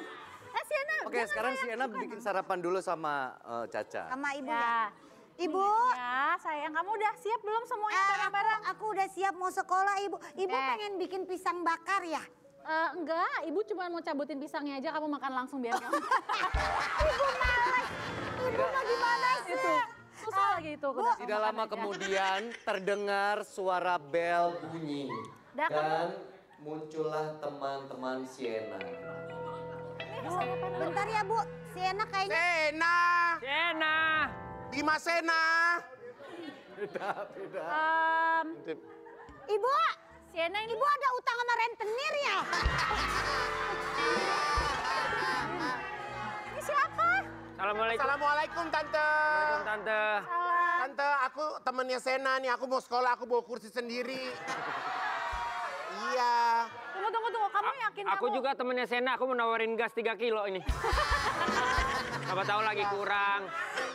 H: Sienna.
C: Oke, sekarang Sienna bikin sarapan dulu sama Caca.
A: Sama Ibu
H: Ya.
A: ya. Ibu.
H: Ya sayang, kamu udah siap belum semuanya barang-barang?
A: Aku udah siap mau sekolah Ibu. Ibu pengen bikin pisang bakar ya?
H: Enggak, ibu cuma mau cabutin pisangnya aja, kamu makan langsung biar kamu.
A: Ibu males. Ibu mah gimana sih?
H: Itu, susah lagi itu. Udah, kamu
C: Tidak
H: makan
C: lama
H: aja.
C: kemudian terdengar suara bel bunyi.
H: Dah,
C: Dan muncullah teman-teman Sienna.
A: Bentar ya Bu, Sienna kayaknya.
D: Sena!
B: Sienna.
D: Dimas Sena!
A: Ibu,
H: Sienna ini
A: Ibu ada utang sama rentenir ya?
H: ini siapa?
B: Assalamualaikum.
D: Assalamualaikum Tante.
B: Assalamualaikum Tante.
D: Tante, aku temennya Sena nih. Aku mau sekolah, aku bawa kursi sendiri. Iya.
H: Tunggu. Kamu yakin
B: Aku
H: kamu?
B: juga temennya Sena, aku mau nawarin gas 3 kilo ini. Siapa tahu lagi kurang.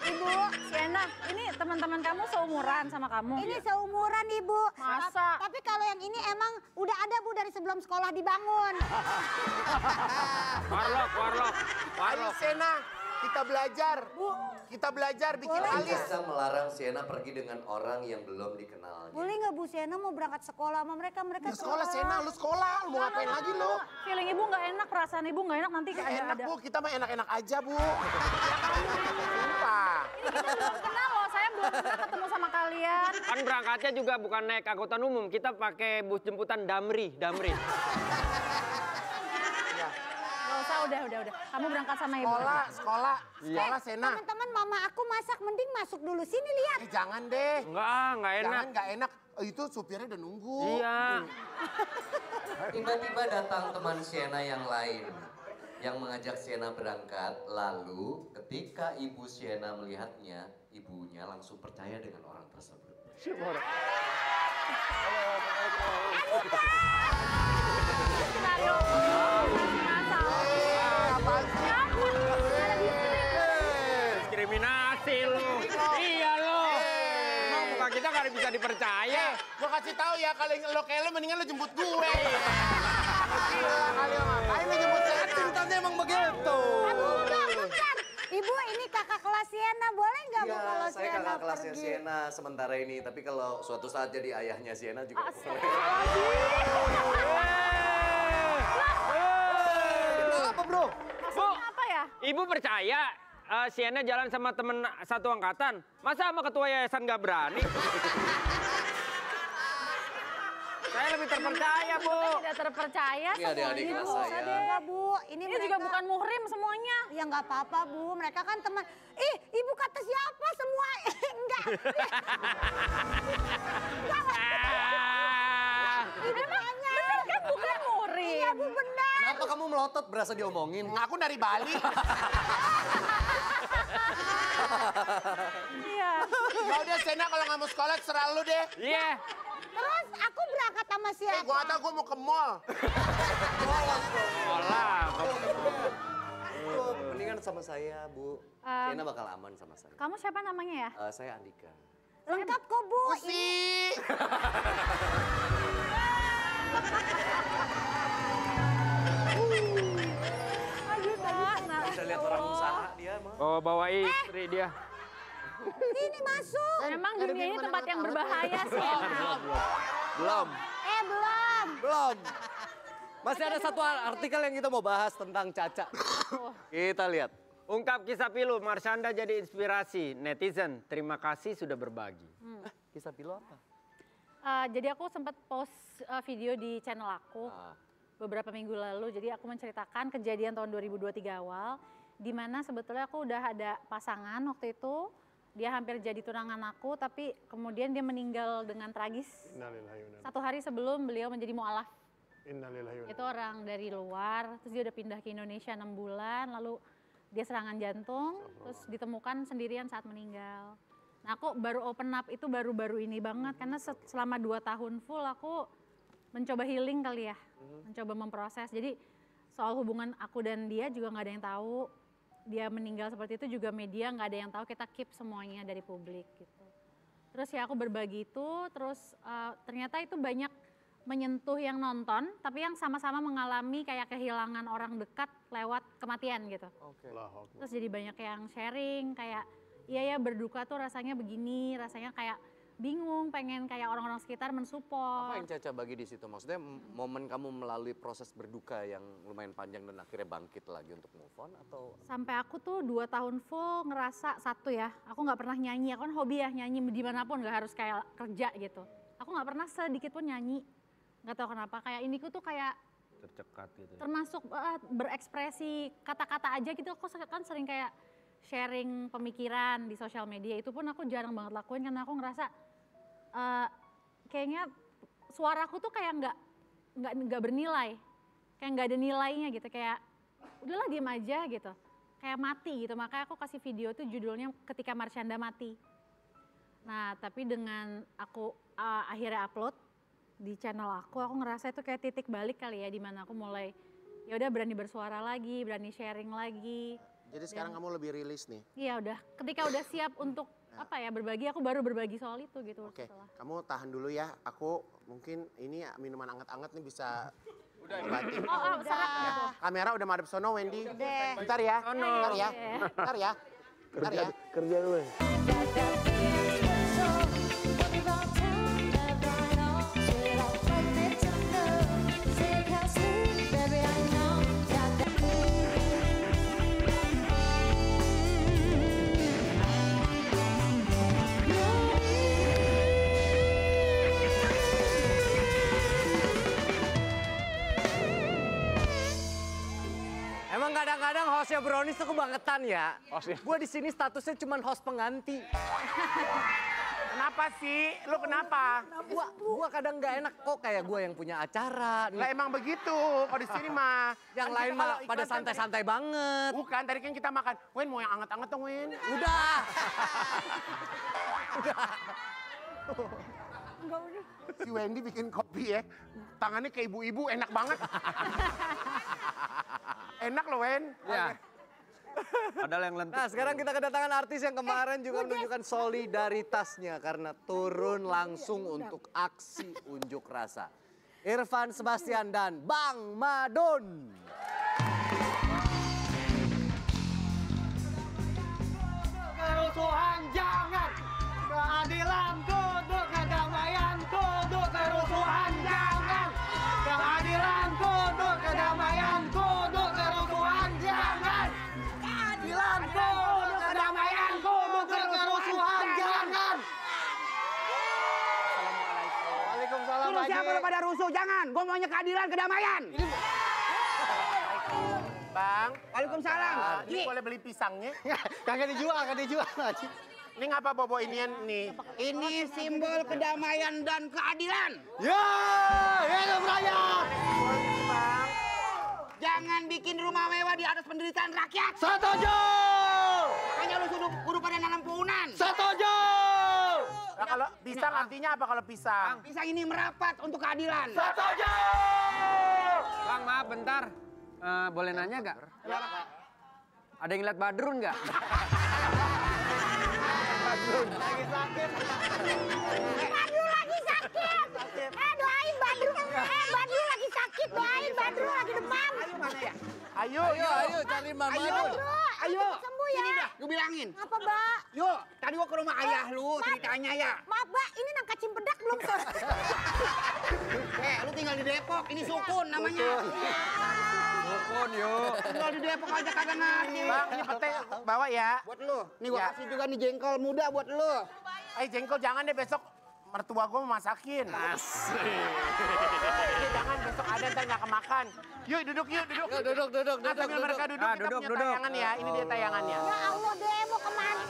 H: Ibu, Sienna, ini teman-teman kamu seumuran sama kamu?
A: Ini seumuran Ibu.
H: Masa?
A: Tapi kalau yang ini emang udah ada Bu dari sebelum sekolah dibangun.
B: Warlock.
D: Ayo Sena, kita belajar. Kita belajar bikin alis.
C: Caca melarang Sienna pergi dengan orang yang belum dikenalnya.
A: Boleh nggak Bu Sienna mau berangkat sekolah sama mereka? Mereka
D: Ya sekolah Sena, lu sekolah. Lu mau ngapain lagi lu?
H: Feeling ibu nggak enak, perasaan ibu nggak enak nanti
D: Ya,
H: ada.
D: enak Bu, kita mah enak-enak aja Bu. Sumpah.
H: Ini kita belum kenal loh, saya belum pernah ketemu sama kalian.
B: Kan berangkatnya juga bukan naik angkutan umum, kita pakai bus jemputan Damri.
H: Gak usah, udah. Kamu berangkat sama ibu.
D: Sekolah Sena.
A: teman-teman mama aku masak, mending masuk dulu sini lihat.
D: Jangan deh.
B: Enggak enak.
D: Jangan, nggak enak. Itu supirnya udah nunggu.
B: Iya.
C: Tiba-tiba datang teman Sienna yang lain yang mengajak Sienna berangkat. Lalu ketika ibu Sienna melihatnya, ibunya langsung percaya dengan orang tersebut.
H: Skenario.
B: Diskriminasi lu. Iya lu. Emang muka kita nggak bisa dipercaya.
D: Gua kasih tahu ya, kalau lo kayak lo mendingan lo jemput gue. Gila kali lo ngapain lo jemput saya?
C: Ceritanya emang begitu.
A: Bentar. Ibu ini kakak kelas Sienna, boleh nggak Bu
C: Iya,
A: kalau
C: saya
A: Sienna
C: kakak kelasnya
A: pergi?
C: Sienna sementara ini. Tapi kalau suatu saat jadi ayahnya Sienna juga boleh. Apa bro?
B: Bu,
H: Apa ya?
B: Ibu percaya Sienna jalan sama temen satu angkatan? Masa sama ketua yayasan nggak berani? Saya lebih terpercaya, Bu.
H: Tidak terpercaya
C: Ini adik-adik
H: semuanya.
C: kelas
H: Usah
C: saya.
H: deh.
A: Enggak Bu, ini
H: Ini
A: mereka.
H: juga bukan muhrim semuanya.
A: Ya nggak apa-apa Bu, mereka kan teman. Ibu kata siapa semua? Enggak
H: Bener kan bukan murim.
A: Iya Bu benar.
C: Kenapa kamu melotot berasa diomongin?
D: Ngaku dari Bali.
H: Iya.
D: Ya udah Sena kalau nggak mau sekolah serah lu deh.
B: Iya.
A: Terus aku berangkat sama siapa?
D: Gua nggak tahu gua mau ke mall.
B: Olah.
C: Mendingan sama saya, Bu. Sienna bakal aman sama saya.
H: Kamu siapa namanya ya?
C: Saya Andika.
A: Lengkap kok Bu.
D: Usi.
C: Bisa lihat orang usaha dia mah.
B: Oh, bawa istri dia.
A: Ini masuk.
H: Memang dunia ini tempat yang berbahaya sih.
C: Belum.
A: Belum.
C: Belum. Masih ada satu artikel yang kita mau bahas tentang Caca. Kita lihat.
B: Ungkap kisah pilu, Marshanda jadi inspirasi. Netizen, terima kasih sudah berbagi.
C: Kisah pilu apa?
H: Jadi aku sempat post video di channel aku beberapa minggu lalu. Jadi aku menceritakan kejadian tahun 2023 awal, di mana sebetulnya aku udah ada pasangan waktu itu. Dia hampir jadi tunangan aku, tapi kemudian dia meninggal dengan tragis.
G: Innalillahi wa inna
H: 1 hari sebelum beliau menjadi mu'alaf.
G: Innalillahi wa inna
H: Itu orang dari luar, terus dia udah pindah ke Indonesia 6 bulan, lalu dia serangan jantung, terus ditemukan sendirian saat meninggal. Nah aku baru open up itu baru-baru ini banget, karena selama 2 tahun full aku mencoba healing kali ya, mencoba memproses. Jadi soal hubungan aku dan dia juga nggak ada yang tahu. Dia meninggal seperti itu juga media nggak ada yang tahu, kita keep semuanya dari publik gitu. Terus ya aku berbagi itu, terus ternyata itu banyak menyentuh yang nonton, tapi yang sama-sama mengalami kayak kehilangan orang dekat lewat kematian gitu.
G: Allahu Akbar.
H: Terus jadi banyak yang sharing kayak, iya ya berduka tuh rasanya begini, rasanya kayak bingung, pengen kayak orang-orang sekitar mensupport.
C: Apa yang Caca bagi di situ? Maksudnya momen kamu melalui proses berduka yang lumayan panjang dan akhirnya bangkit lagi untuk move on atau?
H: Sampai aku tuh 2 tahun full ngerasa satu ya, aku nggak pernah nyanyi, aku kan hobi ya nyanyi dimanapun, nggak harus kayak kerja gitu. Aku nggak pernah sedikit pun nyanyi, nggak tahu kenapa, kayak iniku tuh kayak
B: Tercekat gitu.
H: termasuk berekspresi kata-kata aja gitu. Aku kan sering kayak sharing pemikiran di sosial media, itu pun aku jarang banget lakuin karena aku ngerasa kayaknya suaraku tuh kayak nggak bernilai, kayak nggak ada nilainya gitu, kayak udahlah diem aja gitu, kayak mati gitu. Makanya aku kasih video tuh judulnya Ketika Marshanda Mati. Nah tapi dengan aku akhirnya upload di channel aku ngerasa itu kayak titik balik kali ya, dimana aku mulai ya udah berani bersuara lagi, berani sharing lagi.
D: Jadi sekarang kamu lebih rilis nih.
H: Iya udah, ketika udah siap untuk apa ya berbagi, aku baru berbagi soal itu gitu.
D: Oke,
H: setelah.
D: kamu tahan dulu ya. Aku mungkin ini minuman anget-anget nih bisa obatin.
H: Oh, serap gitu.
D: Kamera udah madep sono, Wendy.
A: Udah.
D: Bentar ya.
B: Sono.
D: Bentar ya. Bentar ya. Bentar ya.
G: Kerja dulu.
C: Emang kadang-kadang hostnya Brownies tuh kebangetan ya.
G: Hostnya.
C: Gue di sini statusnya cuma host pengganti.
D: Kenapa sih? Lu kenapa?
C: Gua kadang nggak enak kok kayak gue yang punya acara.
D: Lah emang begitu. Kalau di sini mah.
C: Yang
D: Kan
C: lain
D: kita
C: mah
D: kalau
C: pada
D: iklan kan
C: santai-santai banget.
D: tadi- Bukan, tadi kan kita makan. Wen mau yang anget-anget dong, Wen.
C: Udah.
D: Si Wendy bikin kopi ya. Tangannya kayak ibu-ibu, enak banget. Enak loh, Wen.
B: Ya. Padahal yang lentik.
C: Nah sekarang kita kedatangan artis yang kemarin juga menunjukkan solidaritasnya karena turun langsung untuk aksi unjuk rasa. Irfan Sebastian dan Bang Madun.
I: Kerusuhan jangan, keadilan kudu, kedamaian kudu, kerusuhan jangan, keadilan kudu, kedamaian kudu, kerusuhan jangan, keadilan kudu, kedamaian kudu, kerusuhan jangan.
D: Waalaikumsalam,
I: Lu siapa lu pada rusuh? Jangan, gua maunya keadilan, kedamaian.
D: Bang.
I: Waalaikumsalam.
D: Ini boleh beli pisangnya?
I: Kagak dijual, Haji.
D: Ini ngapa bobo inian nih?
I: Ini simbol kedamaian dan keadilan.
F: Ya, hidup rakyat.
I: Jangan bikin rumah mewah di atas penderitaan rakyat.
F: Setuju.
I: Makanya lu kudu pada nanam pohonan.
F: Setuju.
D: Nah, kalau pisang artinya apa kalau pisang?
I: Pisang ini merapat untuk keadilan.
F: Setuju.
B: Bang, maaf bentar. Boleh nanya nggak? Ada yang lihat Badrun nggak?
A: Badrun lagi sakit. Doain Badrun. Badrun lagi sakit, doain Badrun lagi demam.
I: Ayo mana ya?
D: Ayo cari Mama.
I: Ayo.
A: Sembuh ya.
I: Ini dah, gue bilangin.
A: Apa, Mbak?
I: Yuk, tadi gua ke rumah ayah lu ceritanya ya.
A: Maaf, Mbak, ini nangka cimpedak belum selesai.
I: Lu tinggal di Depok, ini Sukun namanya.
B: Sukun, yuk.
I: Tinggal di Depok aja kagak ngerti.
D: Bang, ini pete bawa ya.
I: Buat lu. Nih gua
D: Ya.
I: kasih juga nih jengkol muda buat lu.
D: Jengkol jangan deh besok mertua gue mau masakin. Asik. Jangan besok ada ntar nggak kemakan. Yuk duduk.
C: Duduk.
D: Sambil mereka duduk, kita punya tayangan ya. Ini dia tayangannya.
A: Ya Allah, demo kemana?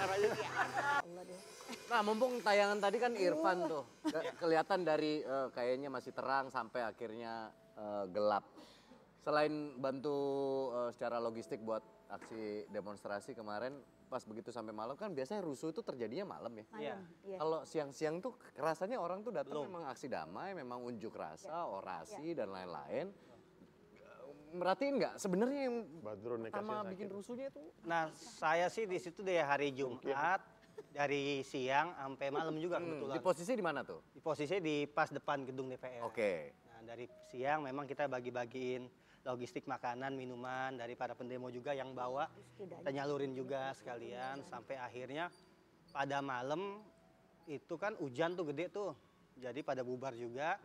C: Nah, mumpung tayangan tadi kan Irfan tuh. Kelihatan dari kayaknya masih terang sampai akhirnya gelap. Selain bantu secara logistik buat aksi demonstrasi kemarin, pas begitu sampai malam kan biasanya rusuh itu terjadinya malam ya.
A: Iya.
C: Kalau siang-siang tuh rasanya orang tuh datang memang aksi damai, memang unjuk rasa, orasi dan lain-lain. Merhatiin nggak sebenarnya yang
G: Badrun nih
C: pertama
G: kasih
C: bikin
G: sakit.
C: rusuhnya tuh?
J: Nah, saya sih di situ dari hari Jumat, dari siang sampai malam juga kebetulan.
C: Di posisi di mana tuh?
J: Di posisi di pas depan gedung DPR.
C: Oke.
J: Nah, dari siang memang kita bagi-bagiin logistik makanan, minuman dari para pendemo juga yang bawa. Kita nyalurin juga sekalian sampai akhirnya pada malam itu kan hujan tuh gede tuh. Jadi pada bubar juga.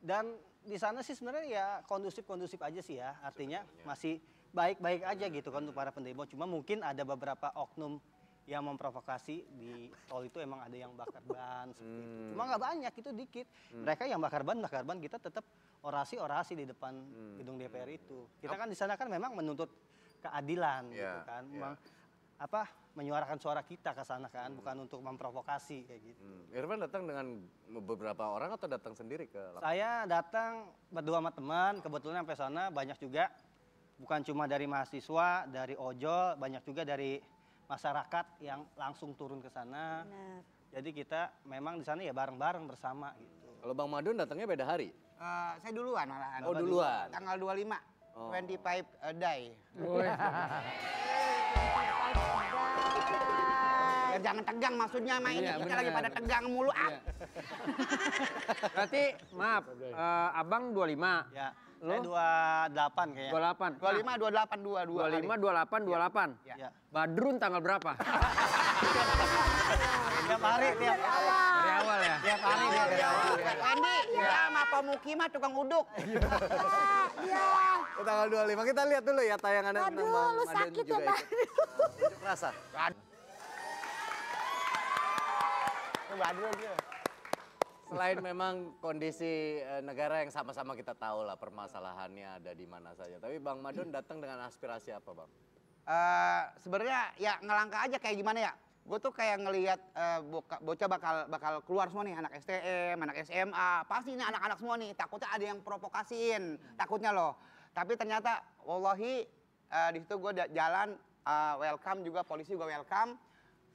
J: Dan di sana sih sebenarnya ya kondusif aja sih ya. Artinya masih baik-baik aja gitu kan untuk para pendemo. Cuma mungkin ada beberapa oknum yang memprovokasi di tol itu emang ada yang bakar ban seperti itu. Cuma nggak banyak, itu dikit. Mereka yang bakar ban, kita tetap orasi di depan gedung DPR itu. Kita kan di sana kan memang menuntut keadilan gitu kan. Memang menyuarakan suara kita ke sana kan, bukan untuk memprovokasi kayak gitu.
C: Irfan datang dengan beberapa orang atau datang sendiri ke?
J: Saya datang berdua sama teman, kebetulan sampai sana banyak juga, bukan cuma dari mahasiswa, dari ojol, banyak juga dari masyarakat yang langsung turun ke sana.
A: Benar.
J: Jadi kita memang di sana ya bareng-bareng bersama gitu.
C: Kalau Bang Madun datangnya beda hari?
I: Saya duluan malahan.
C: Oh, duluan.
I: Tanggal 25. 25 day. Biar jangan tegang maksudnya sama ini. Kita lagi pada tegang mulu.
B: Berarti maaf, abang 25.
J: Ya,
B: Lo?
J: saya 28 kayaknya.
B: 28.
I: 25, 28, 22.
B: 25, 28, 28.
J: Ya.
B: Badrun tanggal berapa?
J: Tiap hari, tiap hari.
B: Dari awal ya?
J: Tiap hari dia dari awal.
I: Andi, ya sama pemukiman tukang uduk.
C: Tanggal 25, kita lihat dulu ya tayangannya.
A: Aduh,
C: tentang Bang
A: lu
C: Madun
A: sakit
C: juga
A: ya, Bang.
C: ikut, unjuk rasa. Selain memang kondisi negara yang sama-sama kita tahu lah permasalahannya ada di mana saja. Tapi Bang Madun datang dengan aspirasi apa, Bang?
I: Sebenarnya ya ngelangkah aja kayak gimana ya. Gue tuh kayak ngelihat bocah bakal keluar semua nih, anak STM, anak SMA. Pasti ini anak-anak semua nih, takutnya ada yang provokasiin, takutnya loh. Tapi ternyata wallahi di situ gue jalan welcome juga, polisi juga welcome.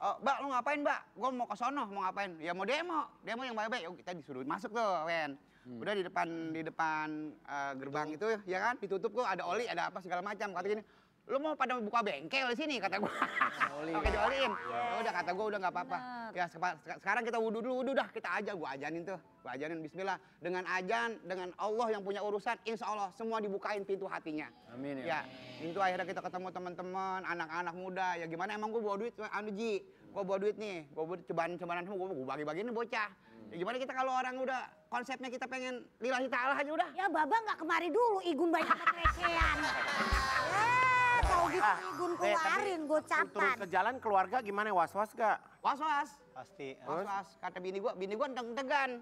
I: Mbak, lu ngapain, Mbak? Gue mau ke sono, mau ngapain? Ya mau demo yang baik-baik. Yuk, kita disuruh masuk tuh, Wen. Udah di depan gerbang itu, ya kan? Ditutup tuh ada oli, ada apa segala macam. Kata gini, lu mau pada buka bengkel di sini, kata gue. Oke, dioliin. Ya udah, kata gue udah nggak apa-apa. Ya sekarang kita wudhu dulu, dah kita gue ajanin tuh. Gue ajanin Bismillah. Dengan ajan, dengan Allah yang punya urusan, insya Allah semua dibukain pintu hatinya.
B: Amin
I: ya. Itu akhirnya kita ketemu teman-teman, anak-anak muda. Ya gimana emang gue bawa duit, Ji. Gue bawa duit nih, gue buat cobaan semua, gue bagi-bagiin nih bocah. Ya gimana kita kalau orang udah konsepnya kita pengen lillahi ta'ala aja udah.
A: Ya Baba nggak kemari dulu, Igun banyak pelecehan. Tahu gitu Igun keluarin, gue
D: Turun
A: catat.
D: ke jalan keluarga gimana, was-was gak?
I: Was-was.
J: Pasti.
I: Was-was. Kata bini gue enteng-entegan.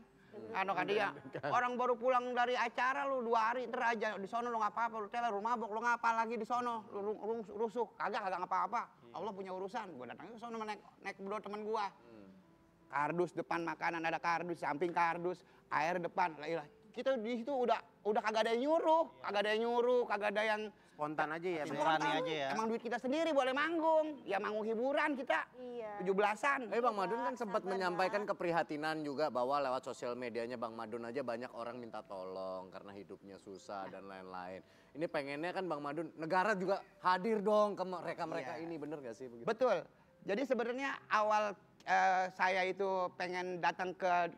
I: Anu kan dia, orang baru pulang dari acara lu 2 hari aja di sono lu nggak apa-apa, lu teler, lu mabok, lu ngapa lagi di sono, lu rusuh, kagak ngapa-apa. Allah punya urusan, gua datang ke sono naik berdua teman gua. Kardus depan makanan ada kardus, samping kardus, air depan. Lah kita di situ udah kagak ada yang nyuruh, kagak ada yang
D: Spontan aja ya.
J: Berani aja ya.
I: Emang duit kita sendiri boleh manggung, ya manggung hiburan kita.
A: Iya.
I: 17-an.
C: Tapi Bang Madun kan sempat menyampaikan keprihatinan juga bahwa lewat sosial medianya Bang Madun aja banyak orang minta tolong karena hidupnya susah dan lain-lain. Ini pengennya kan Bang Madun, negara juga hadir dong ke mereka-mereka ini, bener gak sih begitu?
I: Betul. Jadi sebenarnya awal saya itu pengen datang ke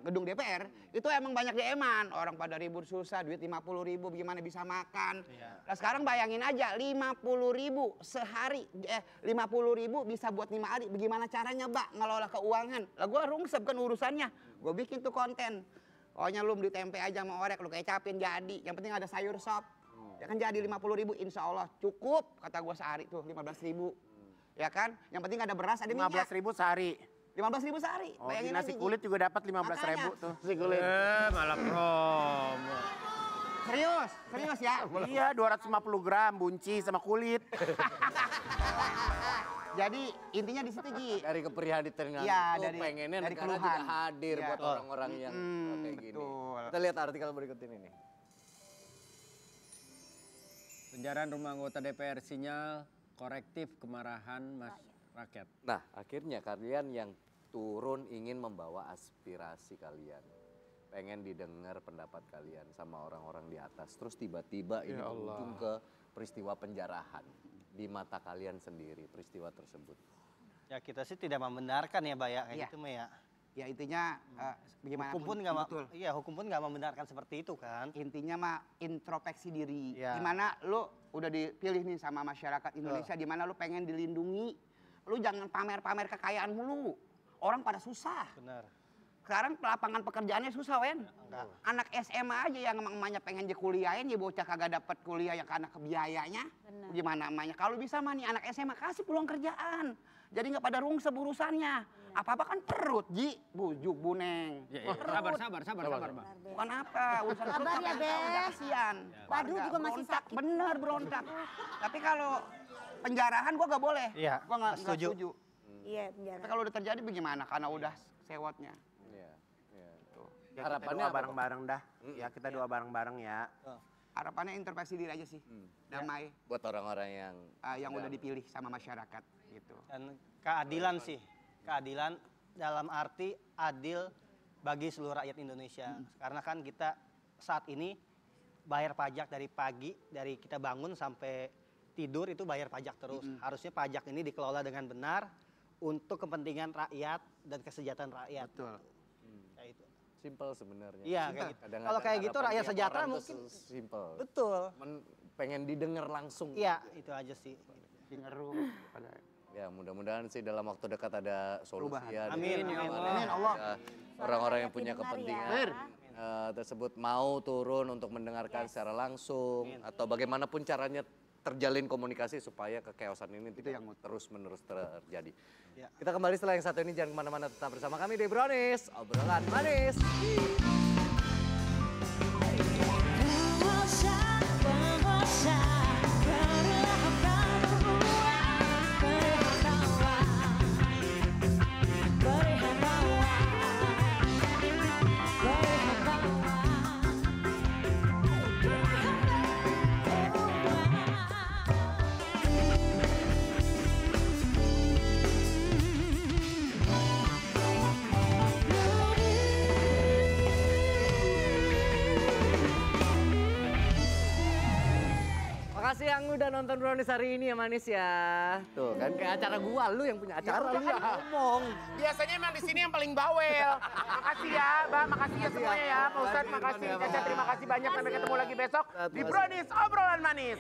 I: gedung DPR, itu emang banyak DM-an. Orang pada ribut susah, duit 50.000 gimana bisa makan. Nah sekarang bayangin aja, 50.000 sehari, 50.000 bisa buat 5 hari. Bagaimana caranya Mbak ngelola keuangan? Lah gue rungsep kan urusannya. Gue bikin tuh konten. Pokoknya lu beli tempe aja sama orek, lu kecapin jadi. Yang penting ada sayur sop. Ya kan jadi 50.000, insya Allah cukup. Kata gue sehari tuh 15.000. Ya kan? Yang penting ada beras, ada minyak.
D: 15.000 sehari.
I: 15.000 sehari.
D: Oh, di nasi kulit juga dapat 15.000 tuh.
I: Nasi kulit.
B: Malah promo.
I: Serius ya?
D: Iya, 250 gram bunci sama kulit.
I: Jadi intinya di situ Ji.
C: Dari keprihatinan
I: Iya,
C: itu pengennya
I: dari
C: negara
I: keluhan.
C: juga hadir
I: Iya.
C: buat orang-orang yang kayak gini.
I: Betul.
C: Kita lihat artikel berikut ini nih.
B: Penjarahan rumah anggota DPR sinyal korektif kemarahan rakyat.
C: Nah, akhirnya kalian yang turun ingin membawa aspirasi kalian. Pengen didengar pendapat kalian sama orang-orang di atas. Terus tiba-tiba ini berujung ke peristiwa penjarahan. Di mata kalian sendiri peristiwa tersebut.
J: Ya kita sih tidak membenarkan ya Mbak ya, kayak
I: Iya.
J: gitu Mbak ya.
I: Ya intinya bagaimana
J: Hukum pun nggak membenarkan seperti itu kan.
I: Intinya mah introspeksi diri.
J: Ya.
I: Dimana lu udah dipilih nih sama masyarakat Indonesia, dimana lu pengen dilindungi. Lu jangan pamer-pamer kekayaan mulu. Orang pada susah.
J: Benar.
I: Sekarang lapangan pekerjaannya susah, Wen. Anak SMA aja yang emang-emangnya pengen kuliahin, ya bocah kagak dapat kuliah yang karena kebiayanya. Gimana namanya? Kalau bisa mah nih anak SMA kasih peluang kerjaan. Jadi nggak pada rungsep urusannya. Apa-apa kan perut, Ji. Bujuk, Buneng.
B: Sabar, Bang.
I: Bukan apa, urusan perut
A: Sabar ya,
I: sampai
A: Bes.
I: udah kasihan.
A: Waduh, juga masih
I: Berontak,
A: sakit.
I: bener berontak. Tapi kalau penjarahan gua nggak boleh.
J: Iya,
I: Gua nggak
J: setuju.
I: setuju.
A: Iya, penjara.
I: Tapi kalau udah terjadi bagaimana? Karena udah sewotnya.
C: Iya.
D: Ya,
C: Harapannya
D: kita
C: apa,
D: doa bareng-bareng dah. Ya kita doa bareng-bareng ya.
I: Harapannya introspeksi diri aja sih. Damai.
C: Buat orang-orang yang
I: Udah dipilih sama masyarakat gitu.
J: Dan keadilan sih. Keadilan dalam arti adil bagi seluruh rakyat Indonesia. Karena kan kita saat ini bayar pajak dari pagi, dari kita bangun sampai tidur itu bayar pajak terus. Harusnya pajak ini dikelola dengan benar untuk kepentingan rakyat dan kesejahteraan rakyat.
I: Betul.
J: Kayak itu.
C: simple sebenarnya.
J: Iya, kayak gitu.
C: Kadang-kadang
J: Kalau kayak gitu
C: harapan
J: rakyat
C: tiap
J: sejahtera
C: orang tuh
J: mungkin
C: simple.
J: betul.
C: Pengen didengar langsung.
J: Iya, itu aja sih.
I: Dengeru pada
C: Ya mudah-mudahan sih dalam waktu dekat ada solusi
I: Perubahan.
C: ya.
J: Amin,
C: dari
J: amin.
C: mana
I: Amin, Allah.
C: ya, orang-orang yang punya
A: Dengar ya.
C: kepentingan tersebut mau turun untuk mendengarkan secara langsung atau bagaimanapun caranya terjalin komunikasi supaya kekeosan ini tidak terus-menerus terjadi.
J: Ya.
C: Kita kembali setelah yang satu ini, jangan kemana-mana, tetap bersama kami di Brownies, obrolan manis. Makasih yang udah nonton Brownies hari ini ya manis ya. Tuh kan kayak acara gua, lu yang punya acara lu yang ngomong.
D: Biasanya emang di sini yang paling bawel. Makasih ya, Mbak. Makasih ya semuanya ya. Pak Ustadz, makasih. Caca, terima kasih banyak. Sampai ketemu lagi besok di Brownies Obrolan Manis.